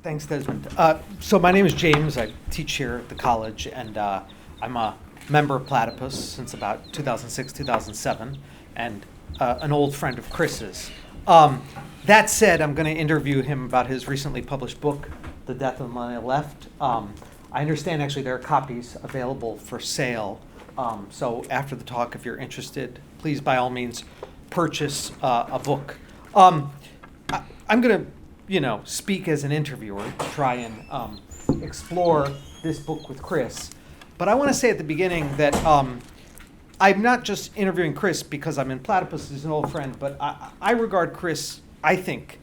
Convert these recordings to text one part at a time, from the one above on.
Thanks, Desmond. So my name is James. I teach here at the college, and I'm a member of Platypus since about 2006, 2007, and an old friend of Chris's. That said, I'm going to interview him about his recently published book, The Death of the Millennial Left. I understand actually there are copies available for sale. So after the talk, if you're interested, please by all means purchase a book. I'm going to speak as an interviewer to try and explore this book with Chris. But I want to say at the beginning that I'm not just interviewing Chris because I'm in Platypus, he's an old friend, but I regard Chris, I think,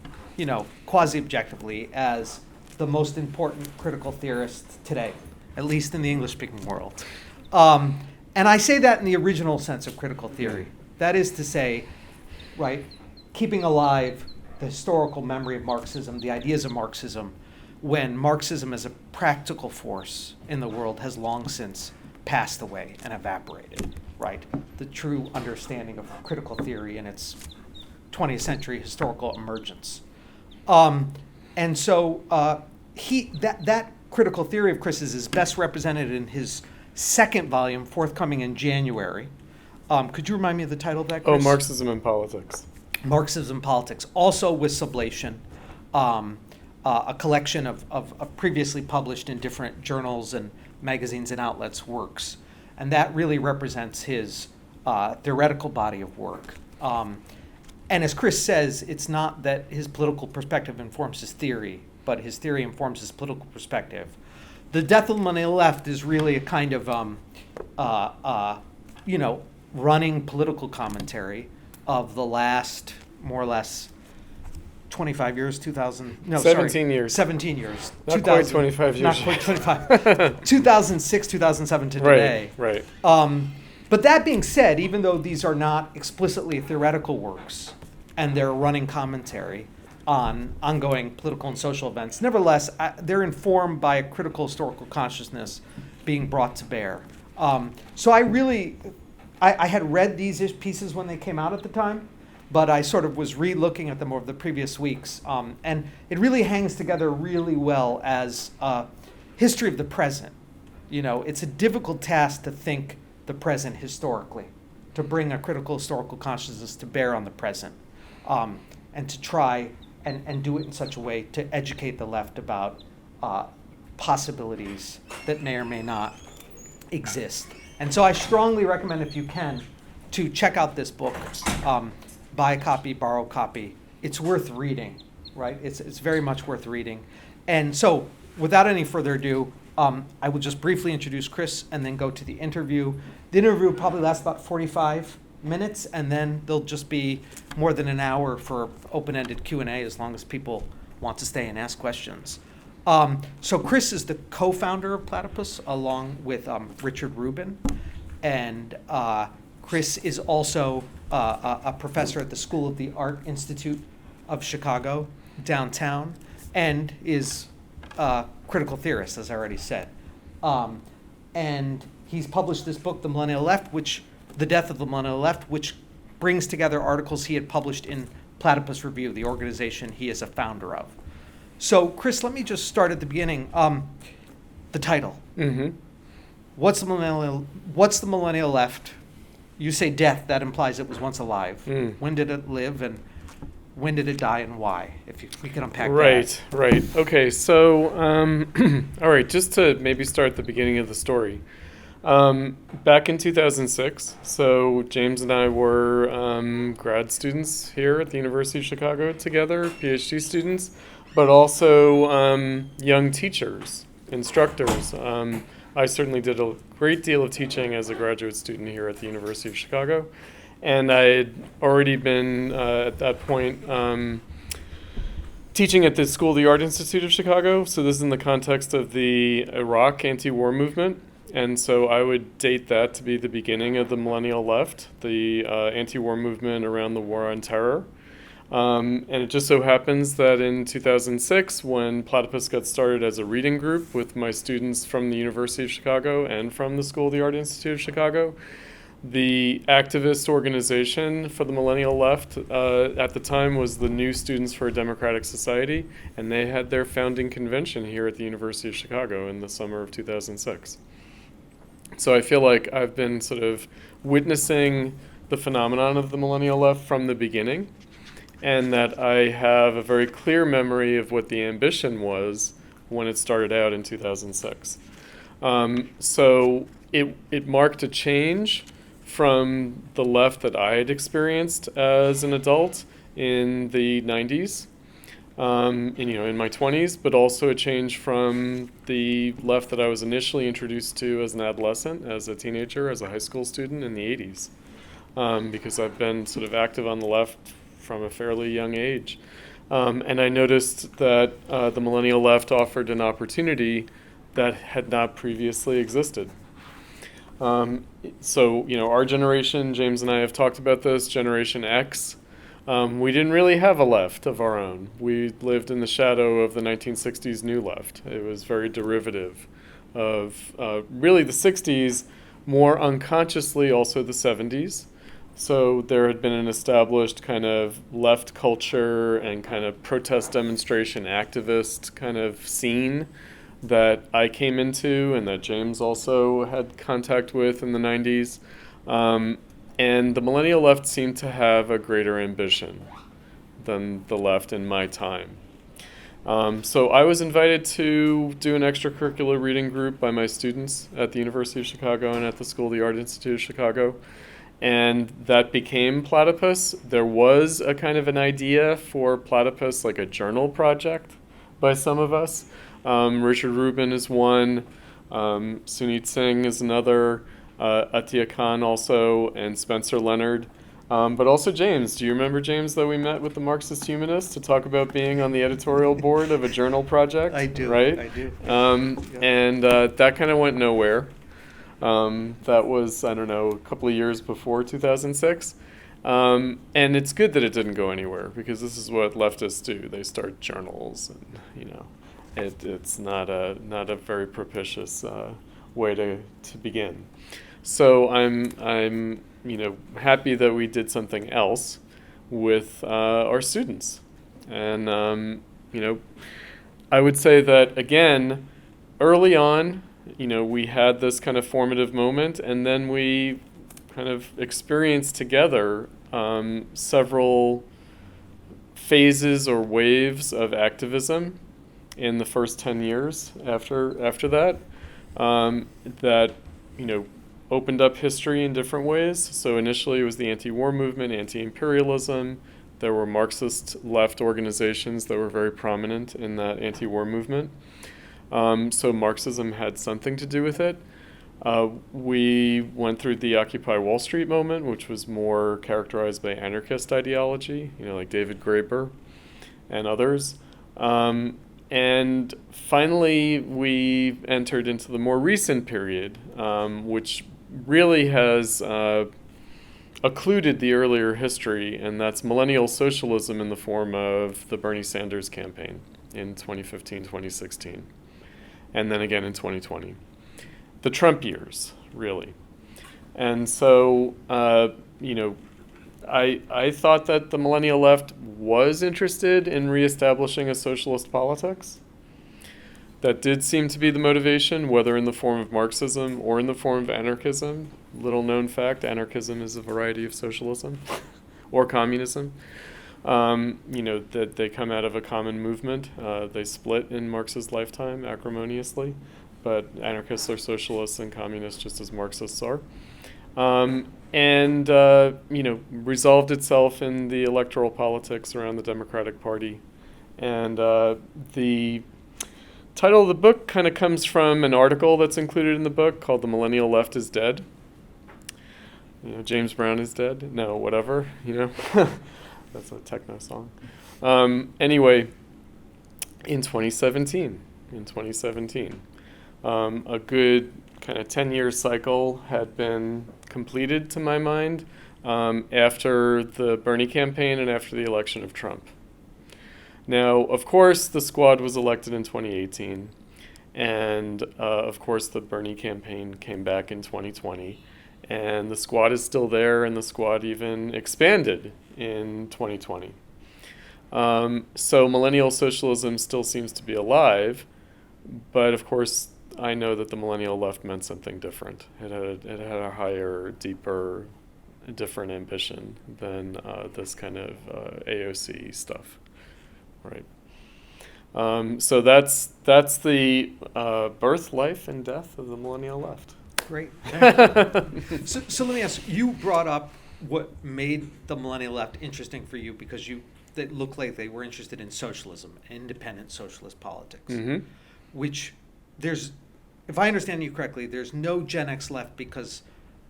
quasi-objectively as the most important critical theorist today, at least in the English-speaking world. And I say that in the original sense of critical theory. That is to say, right, keeping alive the historical memory of Marxism, the ideas of Marxism, when Marxism as a practical force in the world has long since passed away and evaporated, right? The true understanding of critical theory in its 20th century historical emergence. And so that critical theory of Chris's is best represented in his second volume, forthcoming in January. Could you remind me of the title of that, Chris? Marxism and Politics. Marxism and Politics, also with Sublation, a collection of previously published in different journals and magazines and outlets works. And that really represents his theoretical body of work. And as Chris says, it's not that his political perspective informs his theory, but his theory informs his political perspective. The Death of the Millennial Left is really a kind of, running political commentary of the last, more or less, 25 years, 17 years. 17 years. Not quite 25 years. Not quite 25. 2006, 2007 to today. Right. But that being said, even though these are not explicitly theoretical works, and they're running commentary on ongoing political and social events, nevertheless, they're informed by a critical historical consciousness being brought to bear. So I had read these pieces when they came out at the time, but I sort of was re-looking at them over the previous weeks. And it really hangs together really well as a history of the present. It's a difficult task to think the present historically, to bring a critical historical consciousness to bear on the present, and to try and do it in such a way to educate the left about possibilities that may or may not exist. And so I strongly recommend, if you can, to check out this book. Buy a copy, borrow a copy. It's worth reading, right? It's very much worth reading. And so without any further ado, I will just briefly introduce Chris and then go to the interview. The interview will probably last about 45 minutes, and then there'll just be more than an hour for open-ended Q&A as long as people want to stay and ask questions. So Chris is the co-founder of Platypus along with Richard Rubin, and Chris is also a professor at the School of the Art Institute of Chicago downtown, and is a critical theorist, as I already said. And he's published this book, The Millennial Left, The Death of the Millennial Left, which brings together articles he had published in Platypus Review, the organization he is a founder of. So, Chris, let me just start at the beginning. The title. Mm-hmm. What's the Millennial Left? You say death, that implies it was once alive. When did it live, and when did it die, and why? If we could unpack that. Right. Okay, so, all right, just to maybe start at the beginning of the story. Back in 2006, so James and I were grad students here at the University of Chicago together, PhD students, but also young teachers, instructors. I certainly did a great deal of teaching as a graduate student here at the University of Chicago, and I had already been, at that point, teaching at the School of the Art Institute of Chicago, so this is in the context of the Iraq anti-war movement. And so I would date that to be the beginning of the Millennial Left, the anti-war movement around the war on terror. And it just so happens that in 2006, when Platypus got started as a reading group with my students from the University of Chicago and from the School of the Art Institute of Chicago, The activist organization for the Millennial Left at the time was the New Students for a Democratic Society, and they had their founding convention here at the University of Chicago in the summer of 2006. So I feel like I've been sort of witnessing the phenomenon of the Millennial Left from the beginning, and that I have a very clear memory of what the ambition was when it started out in 2006. So it marked a change from the left that I had experienced as an adult in the 90s, in my 20s, but also a change from the left that I was initially introduced to as an adolescent, as a teenager, as a high school student in the 80s, because I've been sort of active on the left from a fairly young age. And I noticed that the Millennial Left offered an opportunity that had not previously existed. So, our generation, James and I have talked about this, Generation X, we didn't really have a left of our own. We lived in the shadow of the 1960s New Left. It was very derivative of really the 60s, more unconsciously also the 70s. So there had been an established kind of left culture and kind of protest demonstration activist kind of scene that I came into and that James also had contact with in the 90s. And the Millennial Left seemed to have a greater ambition than the left in my time. So I was invited to do an extracurricular reading group by my students at the University of Chicago and at the School of the Art Institute of Chicago. And that became Platypus. There was a kind of an idea for Platypus, like a journal project by some of us. Richard Rubin is one, Sunit Singh is another, Atiya Khan also, and Spencer Leonard. But also James. Do you remember, James, that we met with the Marxist humanists to talk about being on the editorial board of a journal project? I do. Right? I do. And that kind of went nowhere. That was, I don't know, a couple of years before 2006. And it's good that it didn't go anywhere, because this is what leftists do. They start journals, and, it's not a very propitious way to begin. So I'm happy that we did something else with our students. And, I would say that, again, early on, we had this kind of formative moment, and then we kind of experienced together several phases or waves of activism in the first 10 years after that, that, opened up history in different ways. So initially it was the anti-war movement, anti-imperialism. There were Marxist left organizations that were very prominent in that anti-war movement. So Marxism had something to do with it. We went through the Occupy Wall Street moment, which was more characterized by anarchist ideology, like David Graeber and others. And finally, we entered into the more recent period, which really has occluded the earlier history, and that's millennial socialism in the form of the Bernie Sanders campaign in 2015, 2016, and then again in 2020. The Trump years, really. And so, I thought that the Millennial Left was interested in reestablishing a socialist politics. That did seem to be the motivation, whether in the form of Marxism or in the form of anarchism. Little known fact, anarchism is a variety of socialism or communism. That they come out of a common movement. They split in Marx's lifetime acrimoniously, but anarchists are socialists and communists just as Marxists are. And resolved itself in the electoral politics around the Democratic Party. And the title of the book kind of comes from an article that's included in the book called "The Millennial Left is Dead." James Brown is dead. No, whatever. That's a techno song. Anyway, in 2017, a good kind of 10-year cycle had been completed, to my mind, after the Bernie campaign and after the election of Trump. Now, of course, the squad was elected in 2018, and of course the Bernie campaign came back in 2020, And the squad is still there, and the squad even expanded in 2020. So millennial socialism still seems to be alive, but of course I know that the millennial left meant something different. It had a higher, deeper, different ambition than this kind of AOC stuff, right? So that's the birth, life, and death of the millennial left. Great. So let me ask, you brought up what made the millennial left interesting for you because they looked like they were interested in socialism, independent socialist politics, which if I understand you correctly, there's no Gen X left because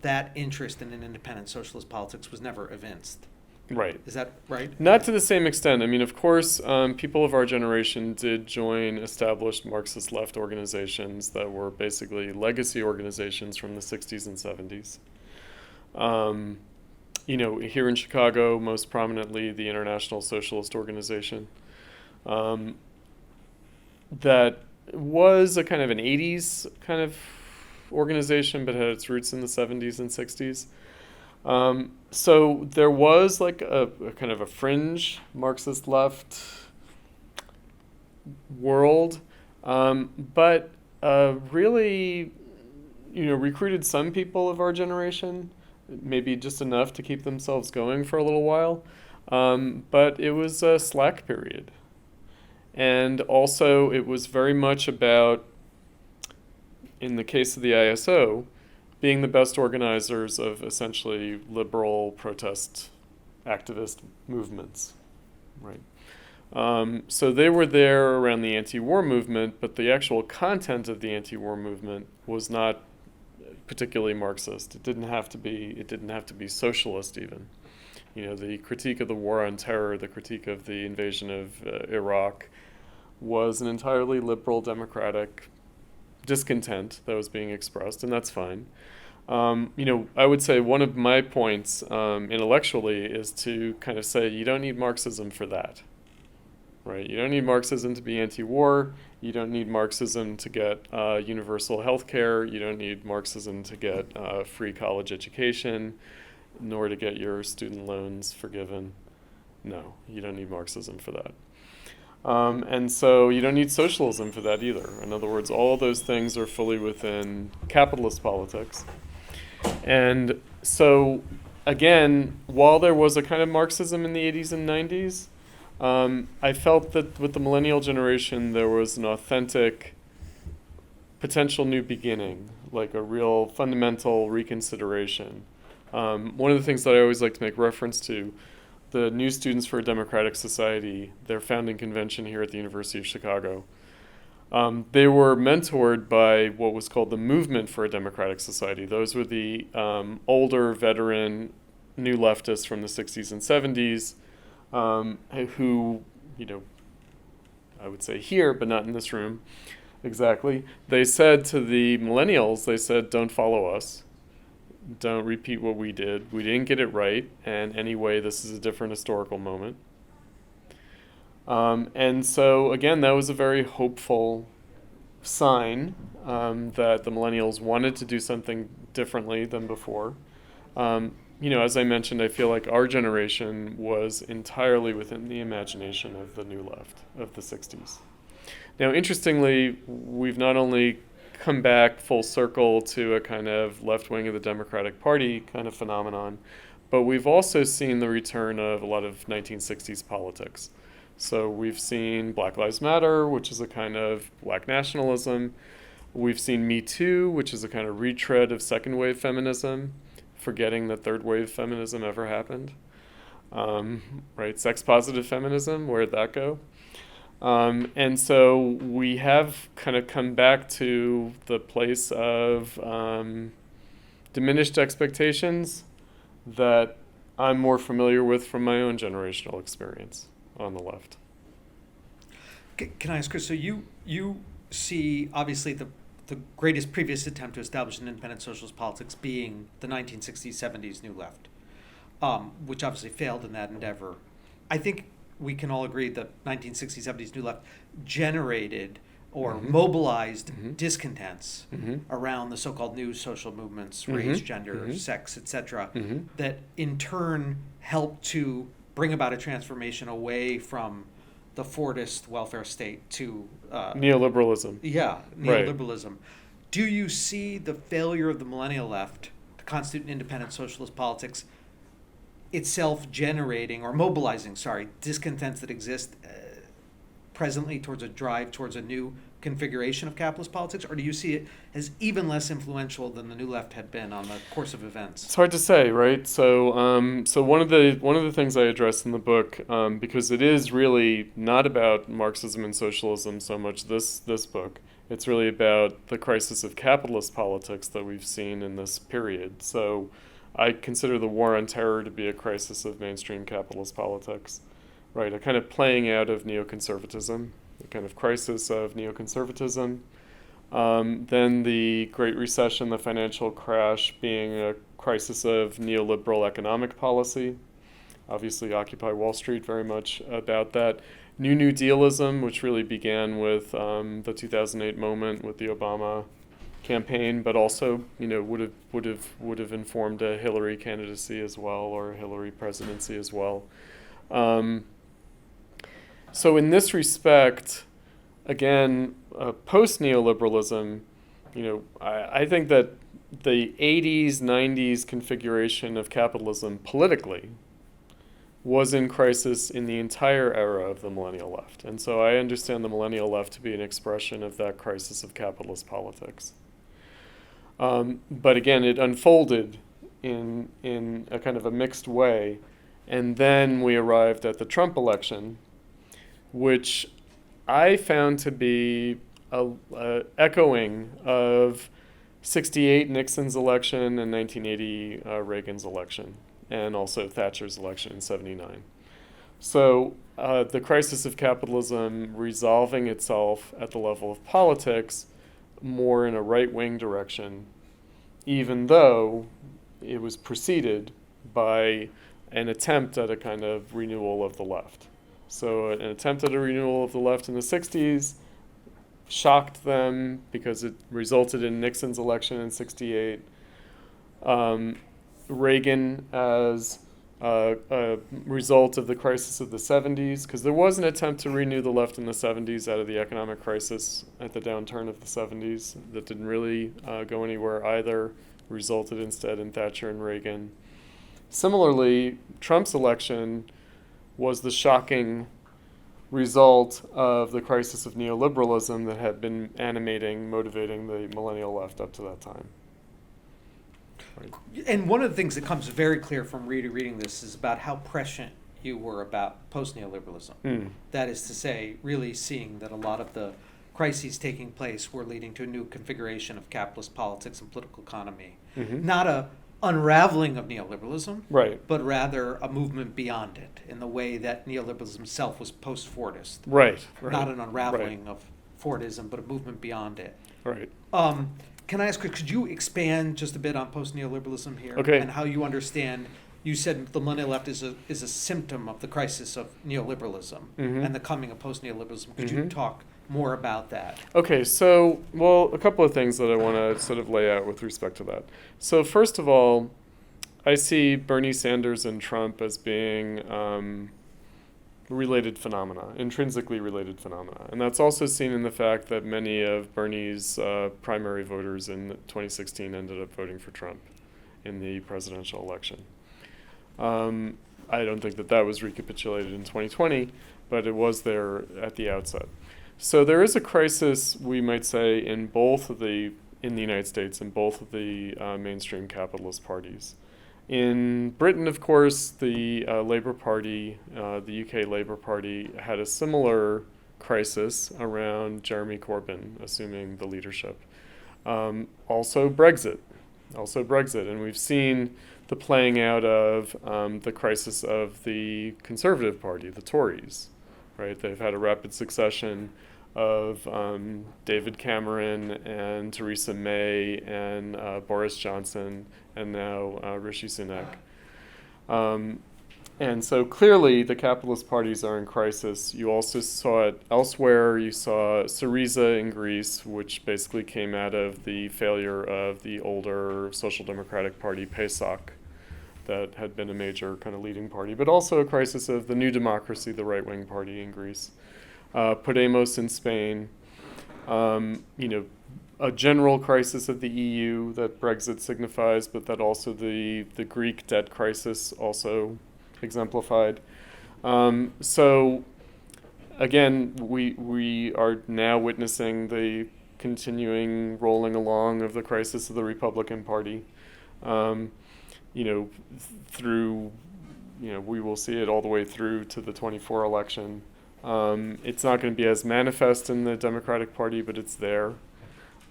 that interest in an independent socialist politics was never evinced. Right. Is that right? Not to the same extent. I mean, of course, people of our generation did join established Marxist left organizations that were basically legacy organizations from the 60s and 70s. Here in Chicago, most prominently, the International Socialist Organization. That was a kind of an 80s kind of organization, but had its roots in the 70s and 60s. So there was like a kind of a fringe Marxist left world, but really, recruited some people of our generation, maybe just enough to keep themselves going for a little while. But it was a slack period. And also it was very much about, in the case of the ISO, being the best organizers of essentially liberal protest activist movements, right? So they were there around the anti-war movement, but the actual content of the anti-war movement was not particularly Marxist. It didn't have to be socialist even. The critique of the war on terror, the critique of the invasion of Iraq, was an entirely liberal democratic discontent that was being expressed, and that's fine. I would say one of my points intellectually is to kind of say you don't need Marxism for that, right? You don't need Marxism to be anti-war. You don't need Marxism to get universal health care. You don't need Marxism to get free college education, nor to get your student loans forgiven. No, you don't need Marxism for that. And so you don't need socialism for that either. In other words, all of those things are fully within capitalist politics. And so, again, while there was a kind of Marxism in the 80s and 90s, I felt that with the millennial generation, there was an authentic potential new beginning, like a real fundamental reconsideration. One of the things that I always like to make reference to, the New Students for a Democratic Society, their founding convention here at the University of Chicago, they were mentored by what was called the Movement for a Democratic Society. Those were the older, veteran, new leftists from the 60s and 70s who, I would say here, but not in this room exactly, they said to the millennials, they said, don't follow us. Don't repeat what we did. We didn't get it right, and anyway, this is a different historical moment. And so, again, that was a very hopeful sign that the millennials wanted to do something differently than before. As I mentioned, I feel like our generation was entirely within the imagination of the new left of the 60s. Now, interestingly, we've not only come back full circle to a kind of left wing of the Democratic Party kind of phenomenon, but we've also seen the return of a lot of 1960s politics. So we've seen Black Lives Matter, which is a kind of black nationalism. We've seen Me Too, which is a kind of retread of second wave feminism, forgetting that third wave feminism ever happened. Right, sex positive feminism, where'd that go? And so we have kind of come back to the place of diminished expectations that I'm more familiar with from my own generational experience on the left. Can I ask, Chris, so you see obviously the greatest previous attempt to establish an independent socialist politics being the 1960s, 70s New Left, which obviously failed in that endeavor. I think we can all agree that 1960s, 70s New Left generated or Mhm. mobilized Mhm. discontents Mhm. around the so-called new social movements, Mhm. race, gender, Mhm. sex, etc., Mhm. that in turn helped to bring about a transformation away from the Fordist welfare state to Neoliberalism. yeah, Right. neoliberalism. Do you see the failure of the millennial left to constitute an independent socialist politics itself generating or mobilizing, discontents that exist presently towards a drive towards a new configuration of capitalist politics, or do you see it as even less influential than the New Left had been on the course of events? It's hard to say, right? So one of the things I address in the book, because it is really not about Marxism and socialism so much. This book, it's really about the crisis of capitalist politics that we've seen in this period. So, I consider the war on terror to be a crisis of mainstream capitalist politics, right? A kind of playing out of neoconservatism, a kind of crisis of neoconservatism. Then the Great Recession, the financial crash, being a crisis of neoliberal economic policy. Obviously, Occupy Wall Street, very much about that. New Dealism, which really began with the 2008 moment with the Obama campaign, but also, would have informed a Hillary candidacy as well, or a Hillary presidency as well. So in this respect, again, post-neoliberalism, I think that the 80s, 90s configuration of capitalism politically was in crisis in the entire era of the millennial left. And so I understand the millennial left to be an expression of that crisis of capitalist politics. But again, it unfolded in a kind of a mixed way. And then we arrived at the Trump election, which I found to be a echoing of 68 Nixon's election and 1980 Reagan's election, and also Thatcher's election in 79. So the crisis of capitalism resolving itself at the level of politics more in a right-wing direction, even though it was preceded by an attempt at a kind of renewal of the left. So an attempt at a renewal of the left in the 60s shocked them because it resulted in Nixon's election in 68. Reagan as a result of the crisis of the 70s, because there was an attempt to renew the left in the 70s out of the economic crisis at the downturn of the 70s that didn't really go anywhere either, resulted instead in Thatcher and Reagan. Similarly, Trump's election was the shocking result of the crisis of neoliberalism that had been motivating the millennial left up to that time. Right. And one of the things that comes very clear from reading this is about how prescient you were about post-neoliberalism. That is to say, really seeing that a lot of the crises taking place were leading to a new configuration of capitalist politics and political economy. Mm-hmm. Not a unraveling of neoliberalism, right, but rather a movement beyond it in the way that neoliberalism itself was post-Fordist. Right. Not an unraveling of Fordism, but a movement beyond it. Right. Can I ask, could you expand just a bit on post-neoliberalism here? Okay. And how you understand, you said the millennial left is a symptom of the crisis of neoliberalism and the coming of post-neoliberalism. Could you talk more about that? Okay, so, a couple of things that I want to sort of lay out with respect to that. So first of all, I see Bernie Sanders and Trump as being related phenomena, intrinsically related phenomena. And that's also seen in the fact that many of Bernie's primary voters in 2016 ended up voting for Trump in the presidential election. I don't think that was recapitulated in 2020, but it was there at the outset. So there is a crisis, we might say, in the United States, in both of the mainstream capitalist parties. In Britain, of course, the Labour Party, the UK Labour Party, had a similar crisis around Jeremy Corbyn assuming the leadership. Also Brexit, and we've seen the playing out of the crisis of the Conservative Party, the Tories, right? They've had a rapid succession of David Cameron and Theresa May and Boris Johnson and now Rishi Sunak. And so clearly the capitalist parties are in crisis. You also saw it elsewhere. You saw SYRIZA in Greece, which basically came out of the failure of the older Social Democratic Party, PASOK, that had been a major kind of leading party, but also a crisis of the New Democracy, the right-wing party in Greece. Podemos in Spain, a general crisis of the EU that Brexit signifies, but that also the Greek debt crisis also exemplified. So again, we are now witnessing the continuing rolling along of the crisis of the Republican Party. Through, we will see it all the way through to the 24 election. It's not going to be as manifest in the Democratic Party, but it's there.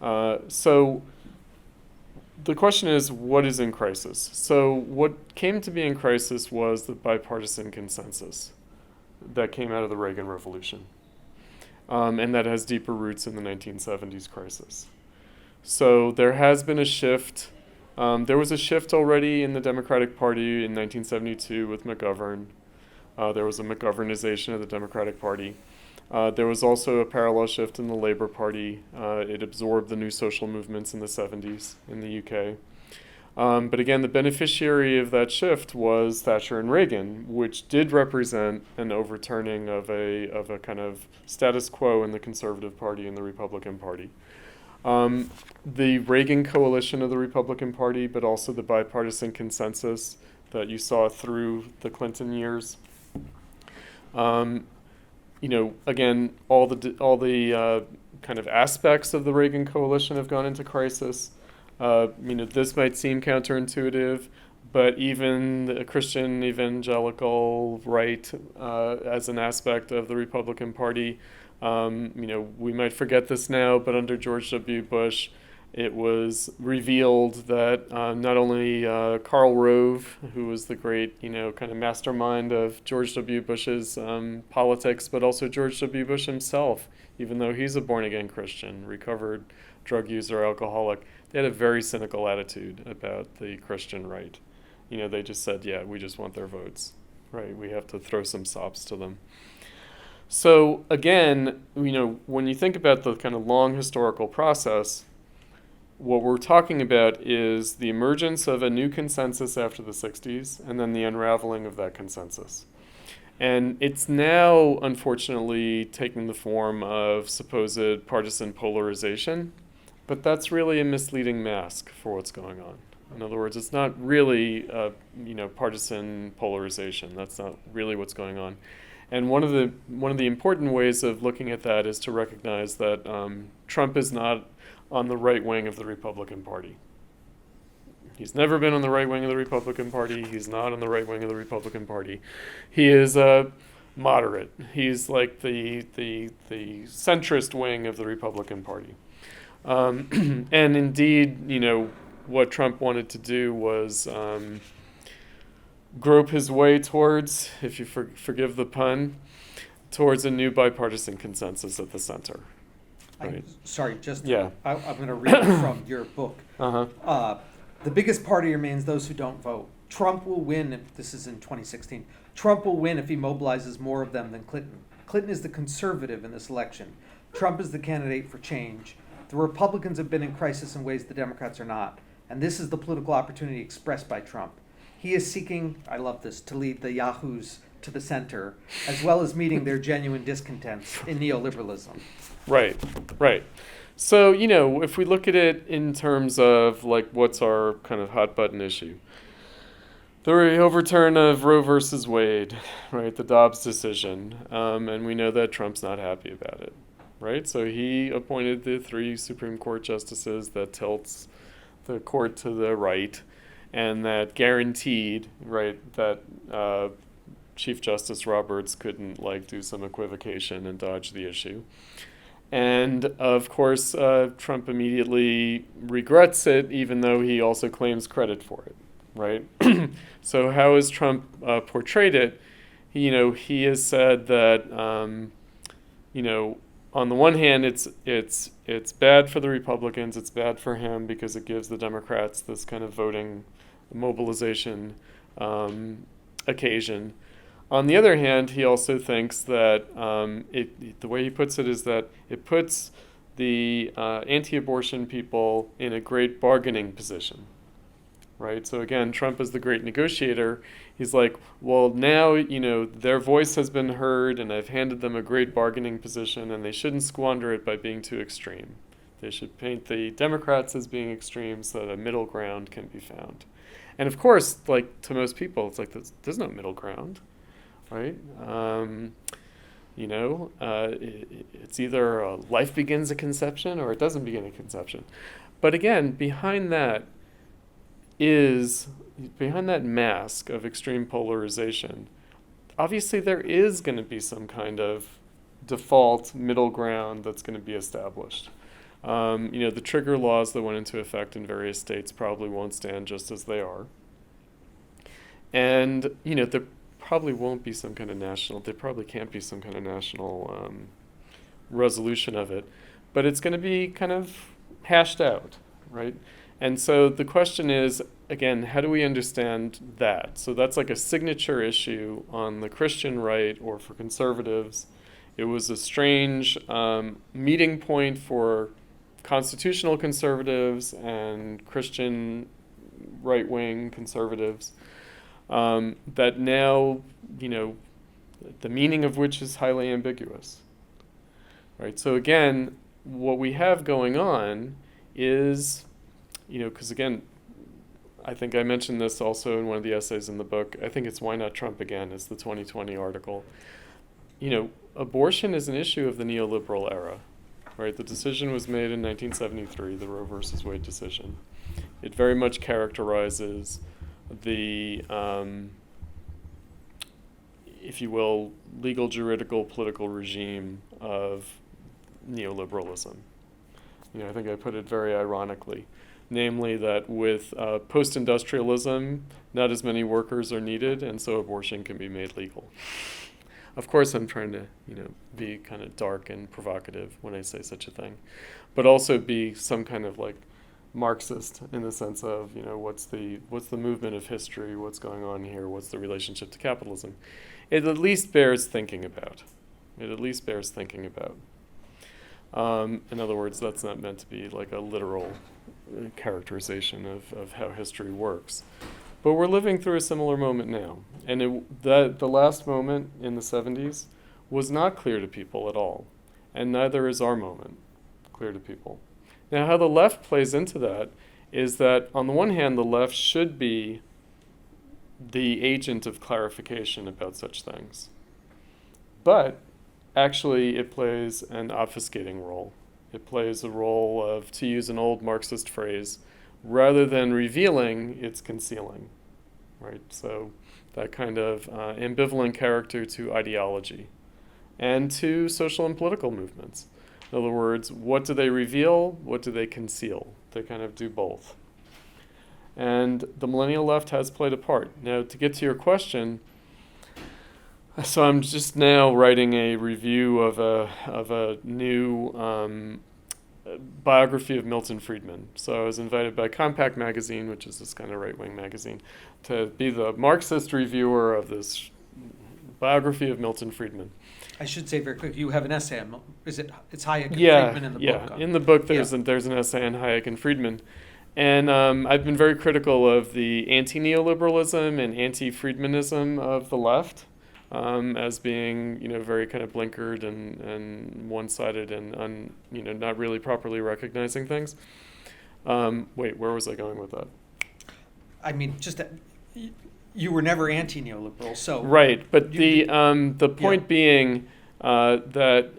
So the question is, what is in crisis? So what came to be in crisis was the bipartisan consensus that came out of the Reagan Revolution, and that has deeper roots in the 1970s crisis. So there has been a shift. There was a shift already in the Democratic Party in 1972 with McGovern. There was a McGovernization of the Democratic Party. There was also a parallel shift in the Labour Party. It absorbed the new social movements in the 70s in the UK. But again, the beneficiary of that shift was Thatcher and Reagan, which did represent an overturning of a kind of status quo in the Conservative Party and the Republican Party. The Reagan coalition of the Republican Party, but also the bipartisan consensus that you saw through the Clinton years. Again, all the kind of aspects of the Reagan coalition have gone into crisis. This might seem counterintuitive, but even the Christian evangelical right as an aspect of the Republican Party, we might forget this now, but under George W. Bush, it was revealed that not only Karl Rove, who was the great, kind of mastermind of George W. Bush's politics, but also George W. Bush himself, even though he's a born-again Christian, recovered drug user, alcoholic, they had a very cynical attitude about the Christian right. They just said, yeah, we just want their votes, right? We have to throw some sops to them. So again, when you think about the kind of long historical process, what we're talking about is the emergence of a new consensus after the 60s and then the unraveling of that consensus. And it's now, unfortunately, taking the form of supposed partisan polarization, but that's really a misleading mask for what's going on. In other words, it's not really, partisan polarization. That's not really what's going on. And one of the important ways of looking at that is to recognize that Trump is not on the right wing of the Republican Party. He's never been on the right wing of the Republican Party. He's not on the right wing of the Republican Party. He is a moderate. He's like the centrist wing of the Republican Party. And indeed, what Trump wanted to do was grope his way towards, if you forgive the pun, towards a new bipartisan consensus at the center. Right. Yeah. I'm going to read from your book. The biggest party remains those who don't vote. Trump will win, if this is in 2016, Trump will win if he mobilizes more of them than Clinton. Clinton is the conservative in this election. Trump is the candidate for change. The Republicans have been in crisis in ways the Democrats are not. And this is the political opportunity expressed by Trump. He is seeking, I love this, to lead the yahoos to the center, as well as meeting their genuine discontents in neoliberalism. Right. So, if we look at it in terms of like what's our kind of hot button issue, the overturn of Roe versus Wade, right, the Dobbs decision, and we know that Trump's not happy about it, right? So he appointed the 3 Supreme Court justices that tilts the court to the right, and that guaranteed, right, that Chief Justice Roberts couldn't do some equivocation and dodge the issue. And of course, Trump immediately regrets it, even though he also claims credit for it, right? So how has Trump portrayed it? He has said that, on the one hand, it's bad for the Republicans, it's bad for him because it gives the Democrats this kind of voting mobilization occasion. On the other hand, he also thinks that the way he puts it is that it puts the anti-abortion people in a great bargaining position, right? So again, Trump is the great negotiator. He's like, well, now, their voice has been heard and I've handed them a great bargaining position, and they shouldn't squander it by being too extreme. They should paint the Democrats as being extreme so that a middle ground can be found. And of course, like to most people, it's like there's no middle ground, right? It's either life begins at conception or it doesn't begin at conception. But again, behind that mask of extreme polarization, obviously there is going to be some kind of default middle ground that's going to be established. The trigger laws that went into effect in various states probably won't stand just as they are. And, there probably won't be some kind of there probably can't be some kind of national resolution of it, but it's going to be kind of hashed out, right? And so the question is, again, how do we understand that? So that's like a signature issue on the Christian right or for conservatives. It was a strange meeting point for constitutional conservatives and Christian right-wing conservatives that now, the meaning of which is highly ambiguous, right? So again, what we have going on is, because again, I think I mentioned this also in one of the essays in the book. I think it's Why Not Trump Again, is the 2020 article. Abortion is an issue of the neoliberal era, right? The decision was made in 1973, the Roe versus Wade decision. It very much characterizes the, if you will, legal, juridical, political regime of neoliberalism. I think I put it very ironically, namely that with post-industrialism, not as many workers are needed, and so abortion can be made legal. Of course, I'm trying to, be kind of dark and provocative when I say such a thing, but also be some kind of like Marxist in the sense of, what's the movement of history, what's going on here, what's the relationship to capitalism. It at least bears thinking about. In other words, that's not meant to be like a literal characterization of how history works. But we're living through a similar moment now. And the last moment in the 70s was not clear to people at all. And neither is our moment clear to people. Now, how the left plays into that is that, on the one hand, the left should be the agent of clarification about such things. But actually, it plays an obfuscating role. It plays a role of, to use an old Marxist phrase, rather than revealing, it's concealing, right? So that kind of ambivalent character to ideology and to social and political movements. In other words, what do they reveal? What do they conceal? They kind of do both. And the millennial left has played a part. Now, to get to your question, so I'm just now writing a review of a new biography of Milton Friedman. So I was invited by Compact Magazine, which is this kind of right-wing magazine, to be the Marxist reviewer of this biography of Milton Friedman. I should say very quick, you have an essay on, it's Hayek and Friedman in the book? Yeah, in the book there's an essay on Hayek and Friedman. And I've been very critical of the anti-neoliberalism and anti-Friedmanism of the left as being, very kind of blinkered and one-sided and not really properly recognizing things. Wait, where was I going with that? I mean, just that you were never anti-neoliberal, so right. But the point being that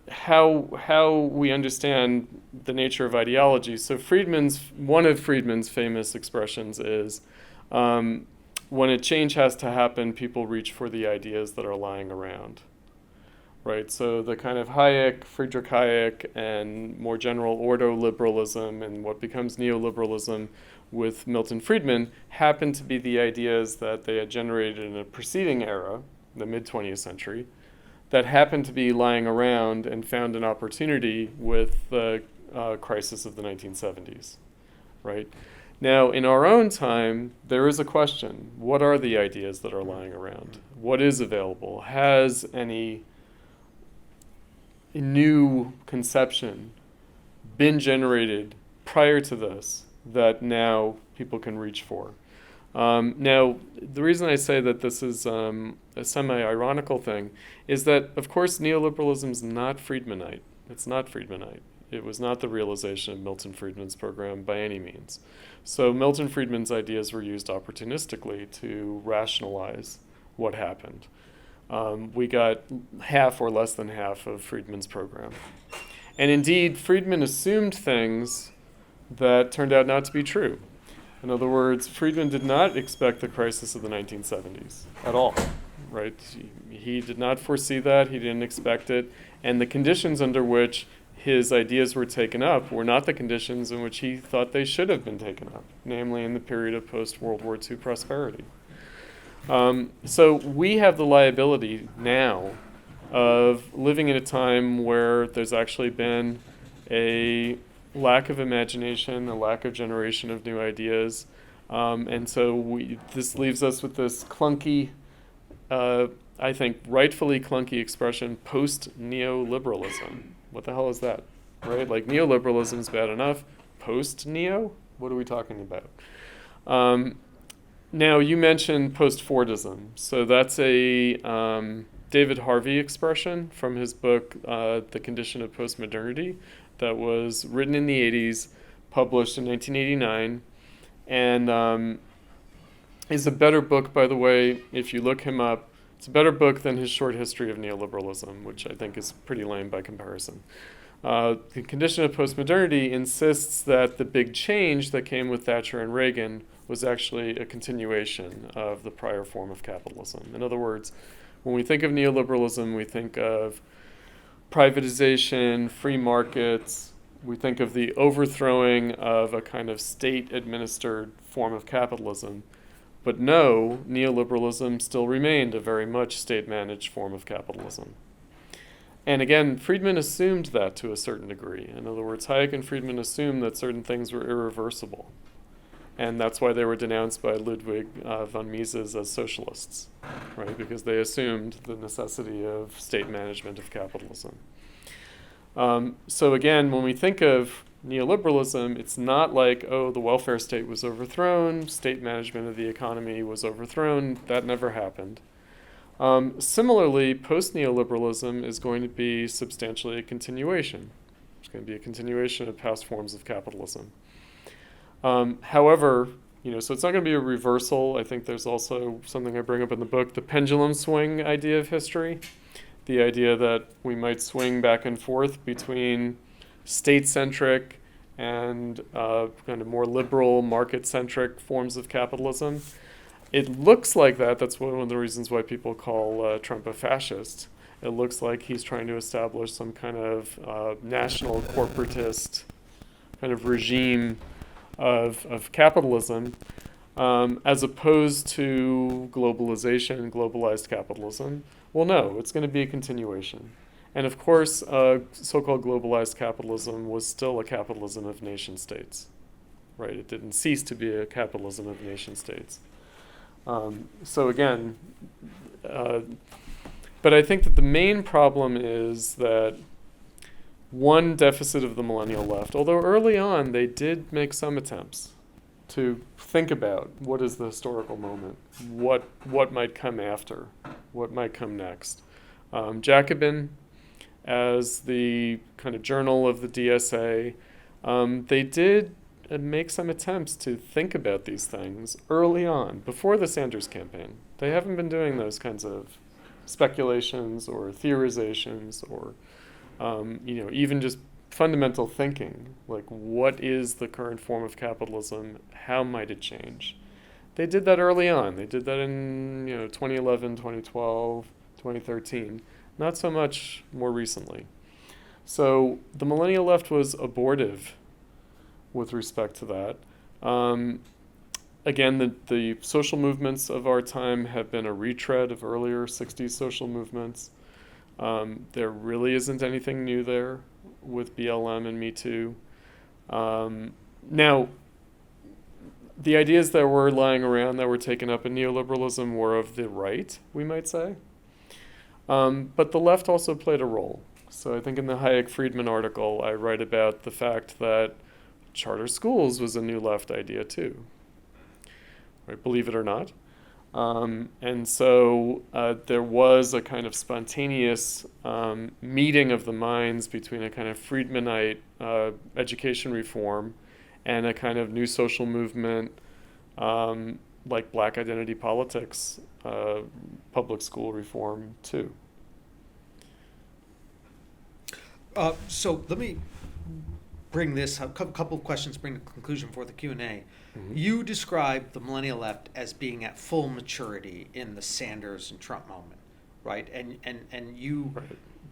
how we understand the nature of ideology. So one of Friedman's famous expressions is, when a change has to happen, people reach for the ideas that are lying around. Right, so the kind of Friedrich Hayek, and more general ordo-liberalism and what becomes neoliberalism with Milton Friedman happen to be the ideas that they had generated in a preceding era, the mid-20th century, that happened to be lying around and found an opportunity with the crisis of the 1970s, right? Now, in our own time, there is a question. What are the ideas that are lying around? What is available? Has any new conception been generated prior to this that now people can reach for? Now, the reason I say that this is a semi-ironical thing is that, of course, neoliberalism is not Friedmanite. It's not Friedmanite. It was not the realization of Milton Friedman's program by any means. So Milton Friedman's ideas were used opportunistically to rationalize what happened. We got half or less than half of Friedman's program. And indeed, Friedman assumed things that turned out not to be true. In other words, Friedman did not expect the crisis of the 1970s at all, right? He did not foresee that. He didn't expect it. And the conditions under which his ideas were taken up were not the conditions in which he thought they should have been taken up, namely in the period of post-World War II prosperity. So we have the liability now of living in a time where there's actually been a lack of imagination, a lack of generation of new ideas. And so this leaves us with this clunky, I think rightfully clunky expression, post-neoliberalism. What the hell is that, right? Like neoliberalism is bad enough. Post-neo? What are we talking about? Now, you mentioned post-Fordism. So that's a David Harvey expression from his book, The Condition of Postmodernity, that was written in the 80s, published in 1989, and is a better book, by the way, if you look him up. It's a better book than his short history of neoliberalism, which I think is pretty lame by comparison. The Condition of Postmodernity insists that the big change that came with Thatcher and Reagan was actually a continuation of the prior form of capitalism. In other words, when we think of neoliberalism, we think of privatization, free markets. We think of the overthrowing of a kind of state-administered form of capitalism. But no, neoliberalism still remained a very much state-managed form of capitalism. And again, Friedman assumed that to a certain degree. In other words, Hayek and Friedman assumed that certain things were irreversible. And that's why they were denounced by Ludwig von Mises as socialists, right? Because they assumed the necessity of state management of capitalism. So again, when we think of neoliberalism, it's not like, oh, the welfare state was overthrown, state management of the economy was overthrown. That never happened. Similarly, post-neoliberalism is going to be substantially a continuation. It's going to be a continuation of past forms of capitalism. However, so it's not going to be a reversal. I think there's also something I bring up in the book, the pendulum swing idea of history, the idea that we might swing back and forth between state-centric and kind of more liberal, market-centric forms of capitalism. It looks like that. That's one of the reasons why people call Trump a fascist. It looks like he's trying to establish some kind of national corporatist kind of regime of capitalism, as opposed to globalization and globalized capitalism. Well, no, it's going to be a continuation. And of course, so-called globalized capitalism was still a capitalism of nation states, right? It didn't cease to be a capitalism of nation states. So again, but I think that the main problem is that one deficit of the Millennial Left, although early on they did make some attempts to think about what is the historical moment, what might come after, what might come next. Jacobin, as the kind of journal of the DSA, they did make some attempts to think about these things early on, before the Sanders campaign. They haven't been doing those kinds of speculations or theorizations or even just fundamental thinking, like what is the current form of capitalism, how might it change? They did that early on. They did that in 2011, 2012, 2013, not so much more recently. So the Millennial Left was abortive with respect to that. Again, the social movements of our time have been a retread of earlier 60s social movements. There really isn't anything new there with BLM and Me Too. Now, the ideas that were lying around that were taken up in neoliberalism were of the right, we might say. But the left also played a role. So I think in the Hayek-Friedman article, I write about the fact that charter schools was a new left idea too, right? Believe it or not. And so there was a kind of spontaneous meeting of the minds between a kind of Friedmanite education reform and a kind of new social movement like black identity politics, public school reform too. So let me bring this a couple of questions, bring the conclusion for the Q&A. Mm-hmm. You described the millennial left as being at full maturity in the Sanders and Trump moment, right? And you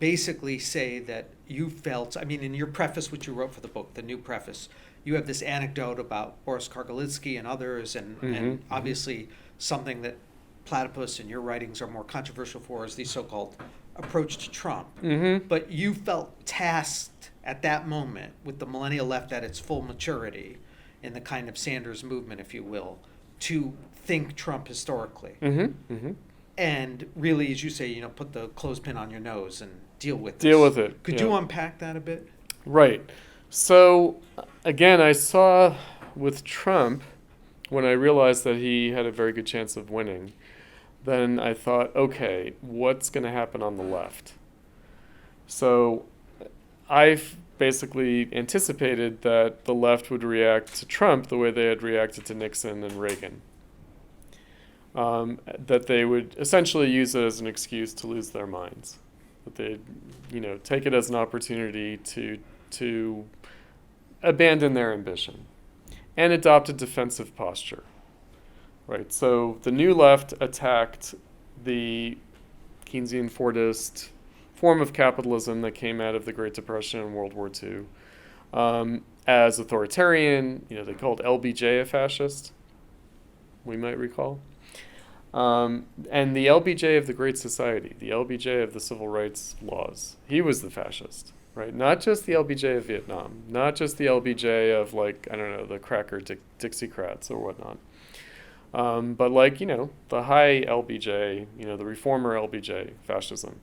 basically say that you felt, I mean, in your preface, which you wrote for the book, the new preface, you have this anecdote about Boris Kargalitsky and others, and obviously something that Platypus and your writings are more controversial for is the so-called approach to Trump. Mm-hmm. But you felt tasked at that moment with the millennial left at its full maturity in the kind of Sanders movement, if you will, to think Trump historically. Mm-hmm. Mm-hmm. And really, as you say, put the clothespin on your nose and deal with it. Could you unpack that a bit? Right. So, again, I saw with Trump, when I realized that he had a very good chance of winning, then I thought, okay, what's going to happen on the left? So I've basically anticipated that the left would react to Trump the way they had reacted to Nixon and Reagan. That they would essentially use it as an excuse to lose their minds. That they'd, take it as an opportunity to abandon their ambition and adopt a defensive posture. Right, so the New Left attacked the Keynesian Fordist form of capitalism that came out of the Great Depression and World War II as authoritarian. They called LBJ a fascist, we might recall. And the LBJ of the Great Society, the LBJ of the civil rights laws, he was the fascist, right? Not just the LBJ of Vietnam, not just the LBJ of, the cracker Dixiecrats or whatnot. But the high LBJ, the reformer LBJ, fascism.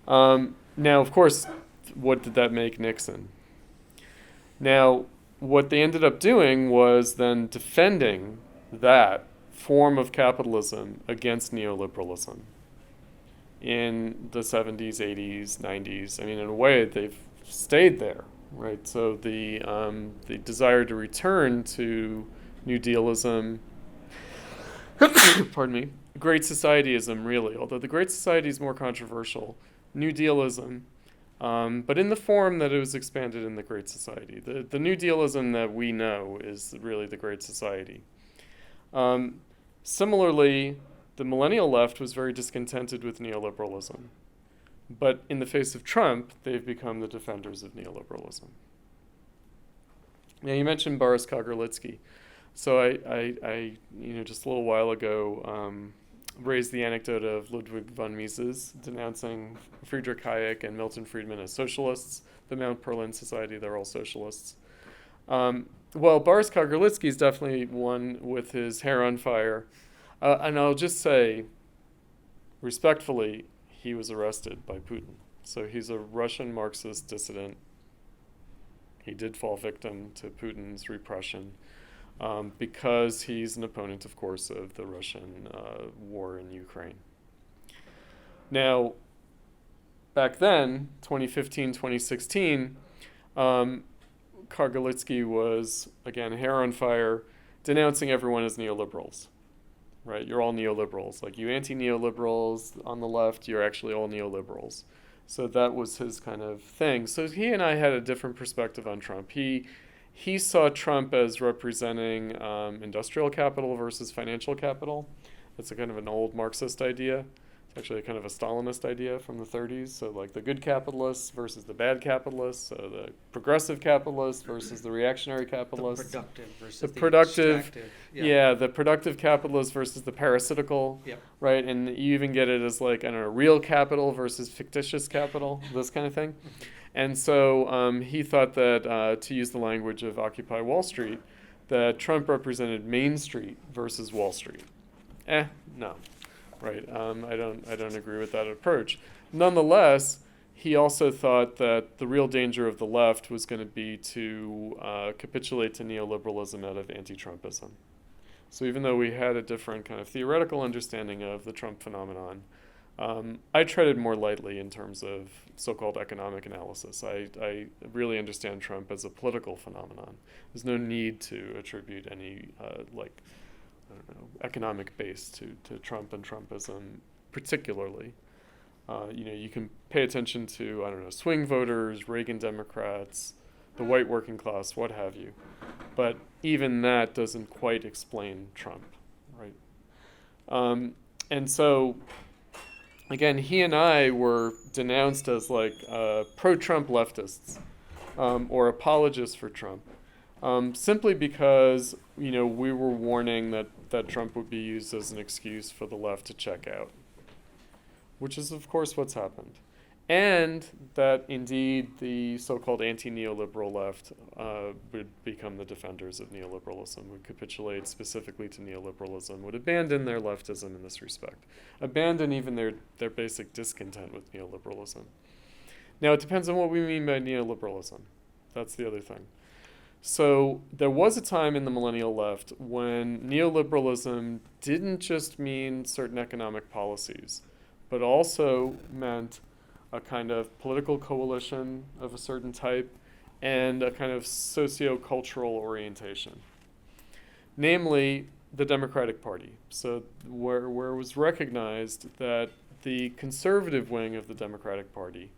Now, of course, what did that make Nixon? Now, what they ended up doing was then defending that form of capitalism against neoliberalism in the 70s, 80s, 90s. I mean, in a way, they've stayed there, right? So the desire to return to New Dealism, pardon me, Great Societyism, really, although the Great Society is more controversial, New Dealism, but in the form that it was expanded in the Great Society. The New Dealism that we know is really the Great Society. Similarly, the millennial left was very discontented with neoliberalism, but in the face of Trump, they've become the defenders of neoliberalism. Now, you mentioned Boris Kargalitsky. So I just a little while ago raised the anecdote of Ludwig von Mises denouncing Friedrich Hayek and Milton Friedman as socialists. The Mount Berlin Society, they're all socialists. Well, Boris Kargalitsky is definitely one with his hair on fire. And I'll just say, respectfully, he was arrested by Putin. So he's a Russian Marxist dissident. He did fall victim to Putin's repression. Because he's an opponent, of course, of the Russian war in Ukraine. Now, back then, 2015, 2016, Kargalitsky was, again, hair on fire, denouncing everyone as neoliberals, right? You're all neoliberals. Like, you anti-neoliberals on the left, you're actually all neoliberals. So that was his kind of thing. So he and I had a different perspective on Trump. He saw Trump as representing industrial capital versus financial capital. That's a kind of an old Marxist idea. It's actually a kind of a Stalinist idea from the 30s. So like the good capitalists versus the bad capitalists. So the progressive capitalists versus the reactionary capitalists. The productive versus the productive. extractive. Yeah, the productive capitalists versus the parasitical. Yep. Right, and you even get it as like, real capital versus fictitious capital, this kind of thing. And so he thought that, to use the language of Occupy Wall Street, that Trump represented Main Street versus Wall Street. No, right? I don't agree with that approach. Nonetheless, he also thought that the real danger of the left was going to be to capitulate to neoliberalism out of anti-Trumpism. So even though we had a different kind of theoretical understanding of the Trump phenomenon, I treaded more lightly in terms of so-called economic analysis. I really understand Trump as a political phenomenon. There's no need to attribute any economic base to Trump and Trumpism particularly. You can pay attention to, swing voters, Reagan Democrats, the white working class, what have you. But even that doesn't quite explain Trump, right? And so, again, he and I were denounced as pro-Trump leftists or apologists for Trump, simply because, we were warning that Trump would be used as an excuse for the left to check out, which is, of course, what's happened. And that, indeed, the so-called anti-neoliberal left would become the defenders of neoliberalism, would capitulate specifically to neoliberalism, would abandon their leftism in this respect, abandon even their basic discontent with neoliberalism. Now, it depends on what we mean by neoliberalism. That's the other thing. So there was a time in the Millennial Left when neoliberalism didn't just mean certain economic policies, but also meant a kind of political coalition of a certain type and a kind of socio-cultural orientation. Namely, the Democratic Party. So where it was recognized that the conservative wing of the Democratic Party,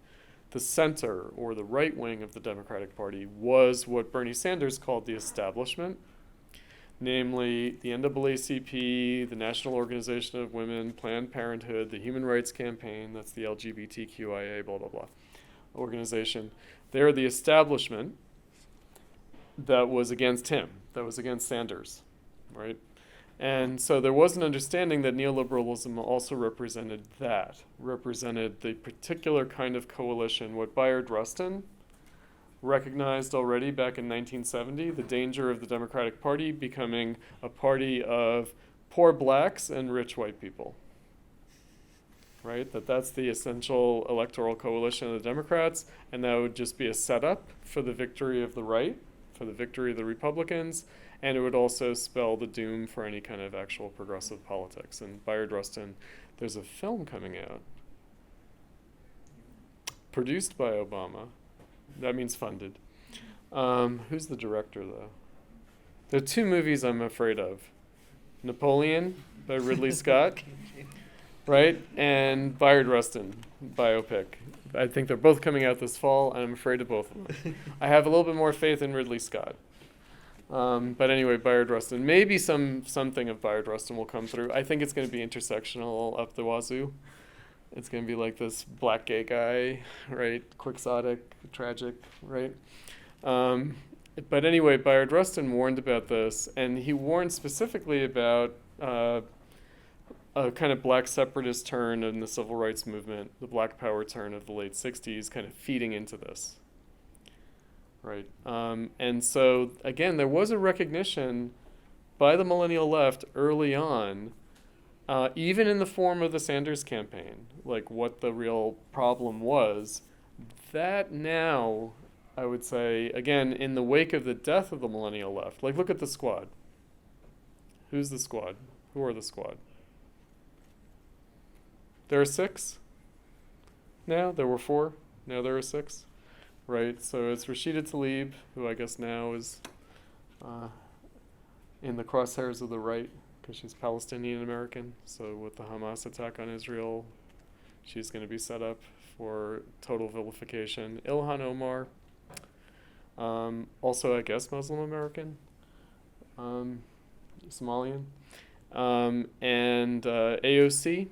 the center or the right wing of the Democratic Party, was what Bernie Sanders called the establishment, namely the NAACP, the National Organization of Women, Planned Parenthood, the Human Rights Campaign, that's the LGBTQIA, blah, blah, blah, organization. They're the establishment that was against him, that was against Sanders, right? And so there was an understanding that neoliberalism also represented the particular kind of coalition, what Bayard Rustin recognized already back in 1970, the danger of the Democratic Party becoming a party of poor blacks and rich white people, right? That's the essential electoral coalition of the Democrats, and that would just be a setup for the victory of the right, for the victory of the Republicans, and it would also spell the doom for any kind of actual progressive politics. And Bayard Rustin, there's a film coming out, produced by Obama. That means funded. Who's the director, though? There are two movies I'm afraid of. Napoleon by Ridley Scott, right? And Bayard Rustin biopic. I think they're both coming out this fall, and I'm afraid of both of them. I have a little bit more faith in Ridley Scott. But anyway, Bayard Rustin. Maybe something of Bayard Rustin will come through. I think it's going to be intersectional up the wazoo. It's going to be like this black gay guy, right? Quixotic, tragic, right? But anyway, Bayard Rustin warned about this, and he warned specifically about a kind of black separatist turn in the civil rights movement, the black power turn of the late 60s, kind of feeding into this, right? And so, again, there was a recognition by the Millennial Left early on, even in the form of the Sanders campaign, like what the real problem was, that now, I would say, again, in the wake of the death of the Millennial Left, like look at the Squad. Who's the Squad? Who are the Squad? There are 6 now. There were 4. Now there are 6, right? So it's Rashida Tlaib, who I guess now is in the crosshairs of the right because she's Palestinian American. So with the Hamas attack on Israel, she's going to be set up for total vilification. Ilhan Omar, also I guess Muslim American, Somalian, and AOC,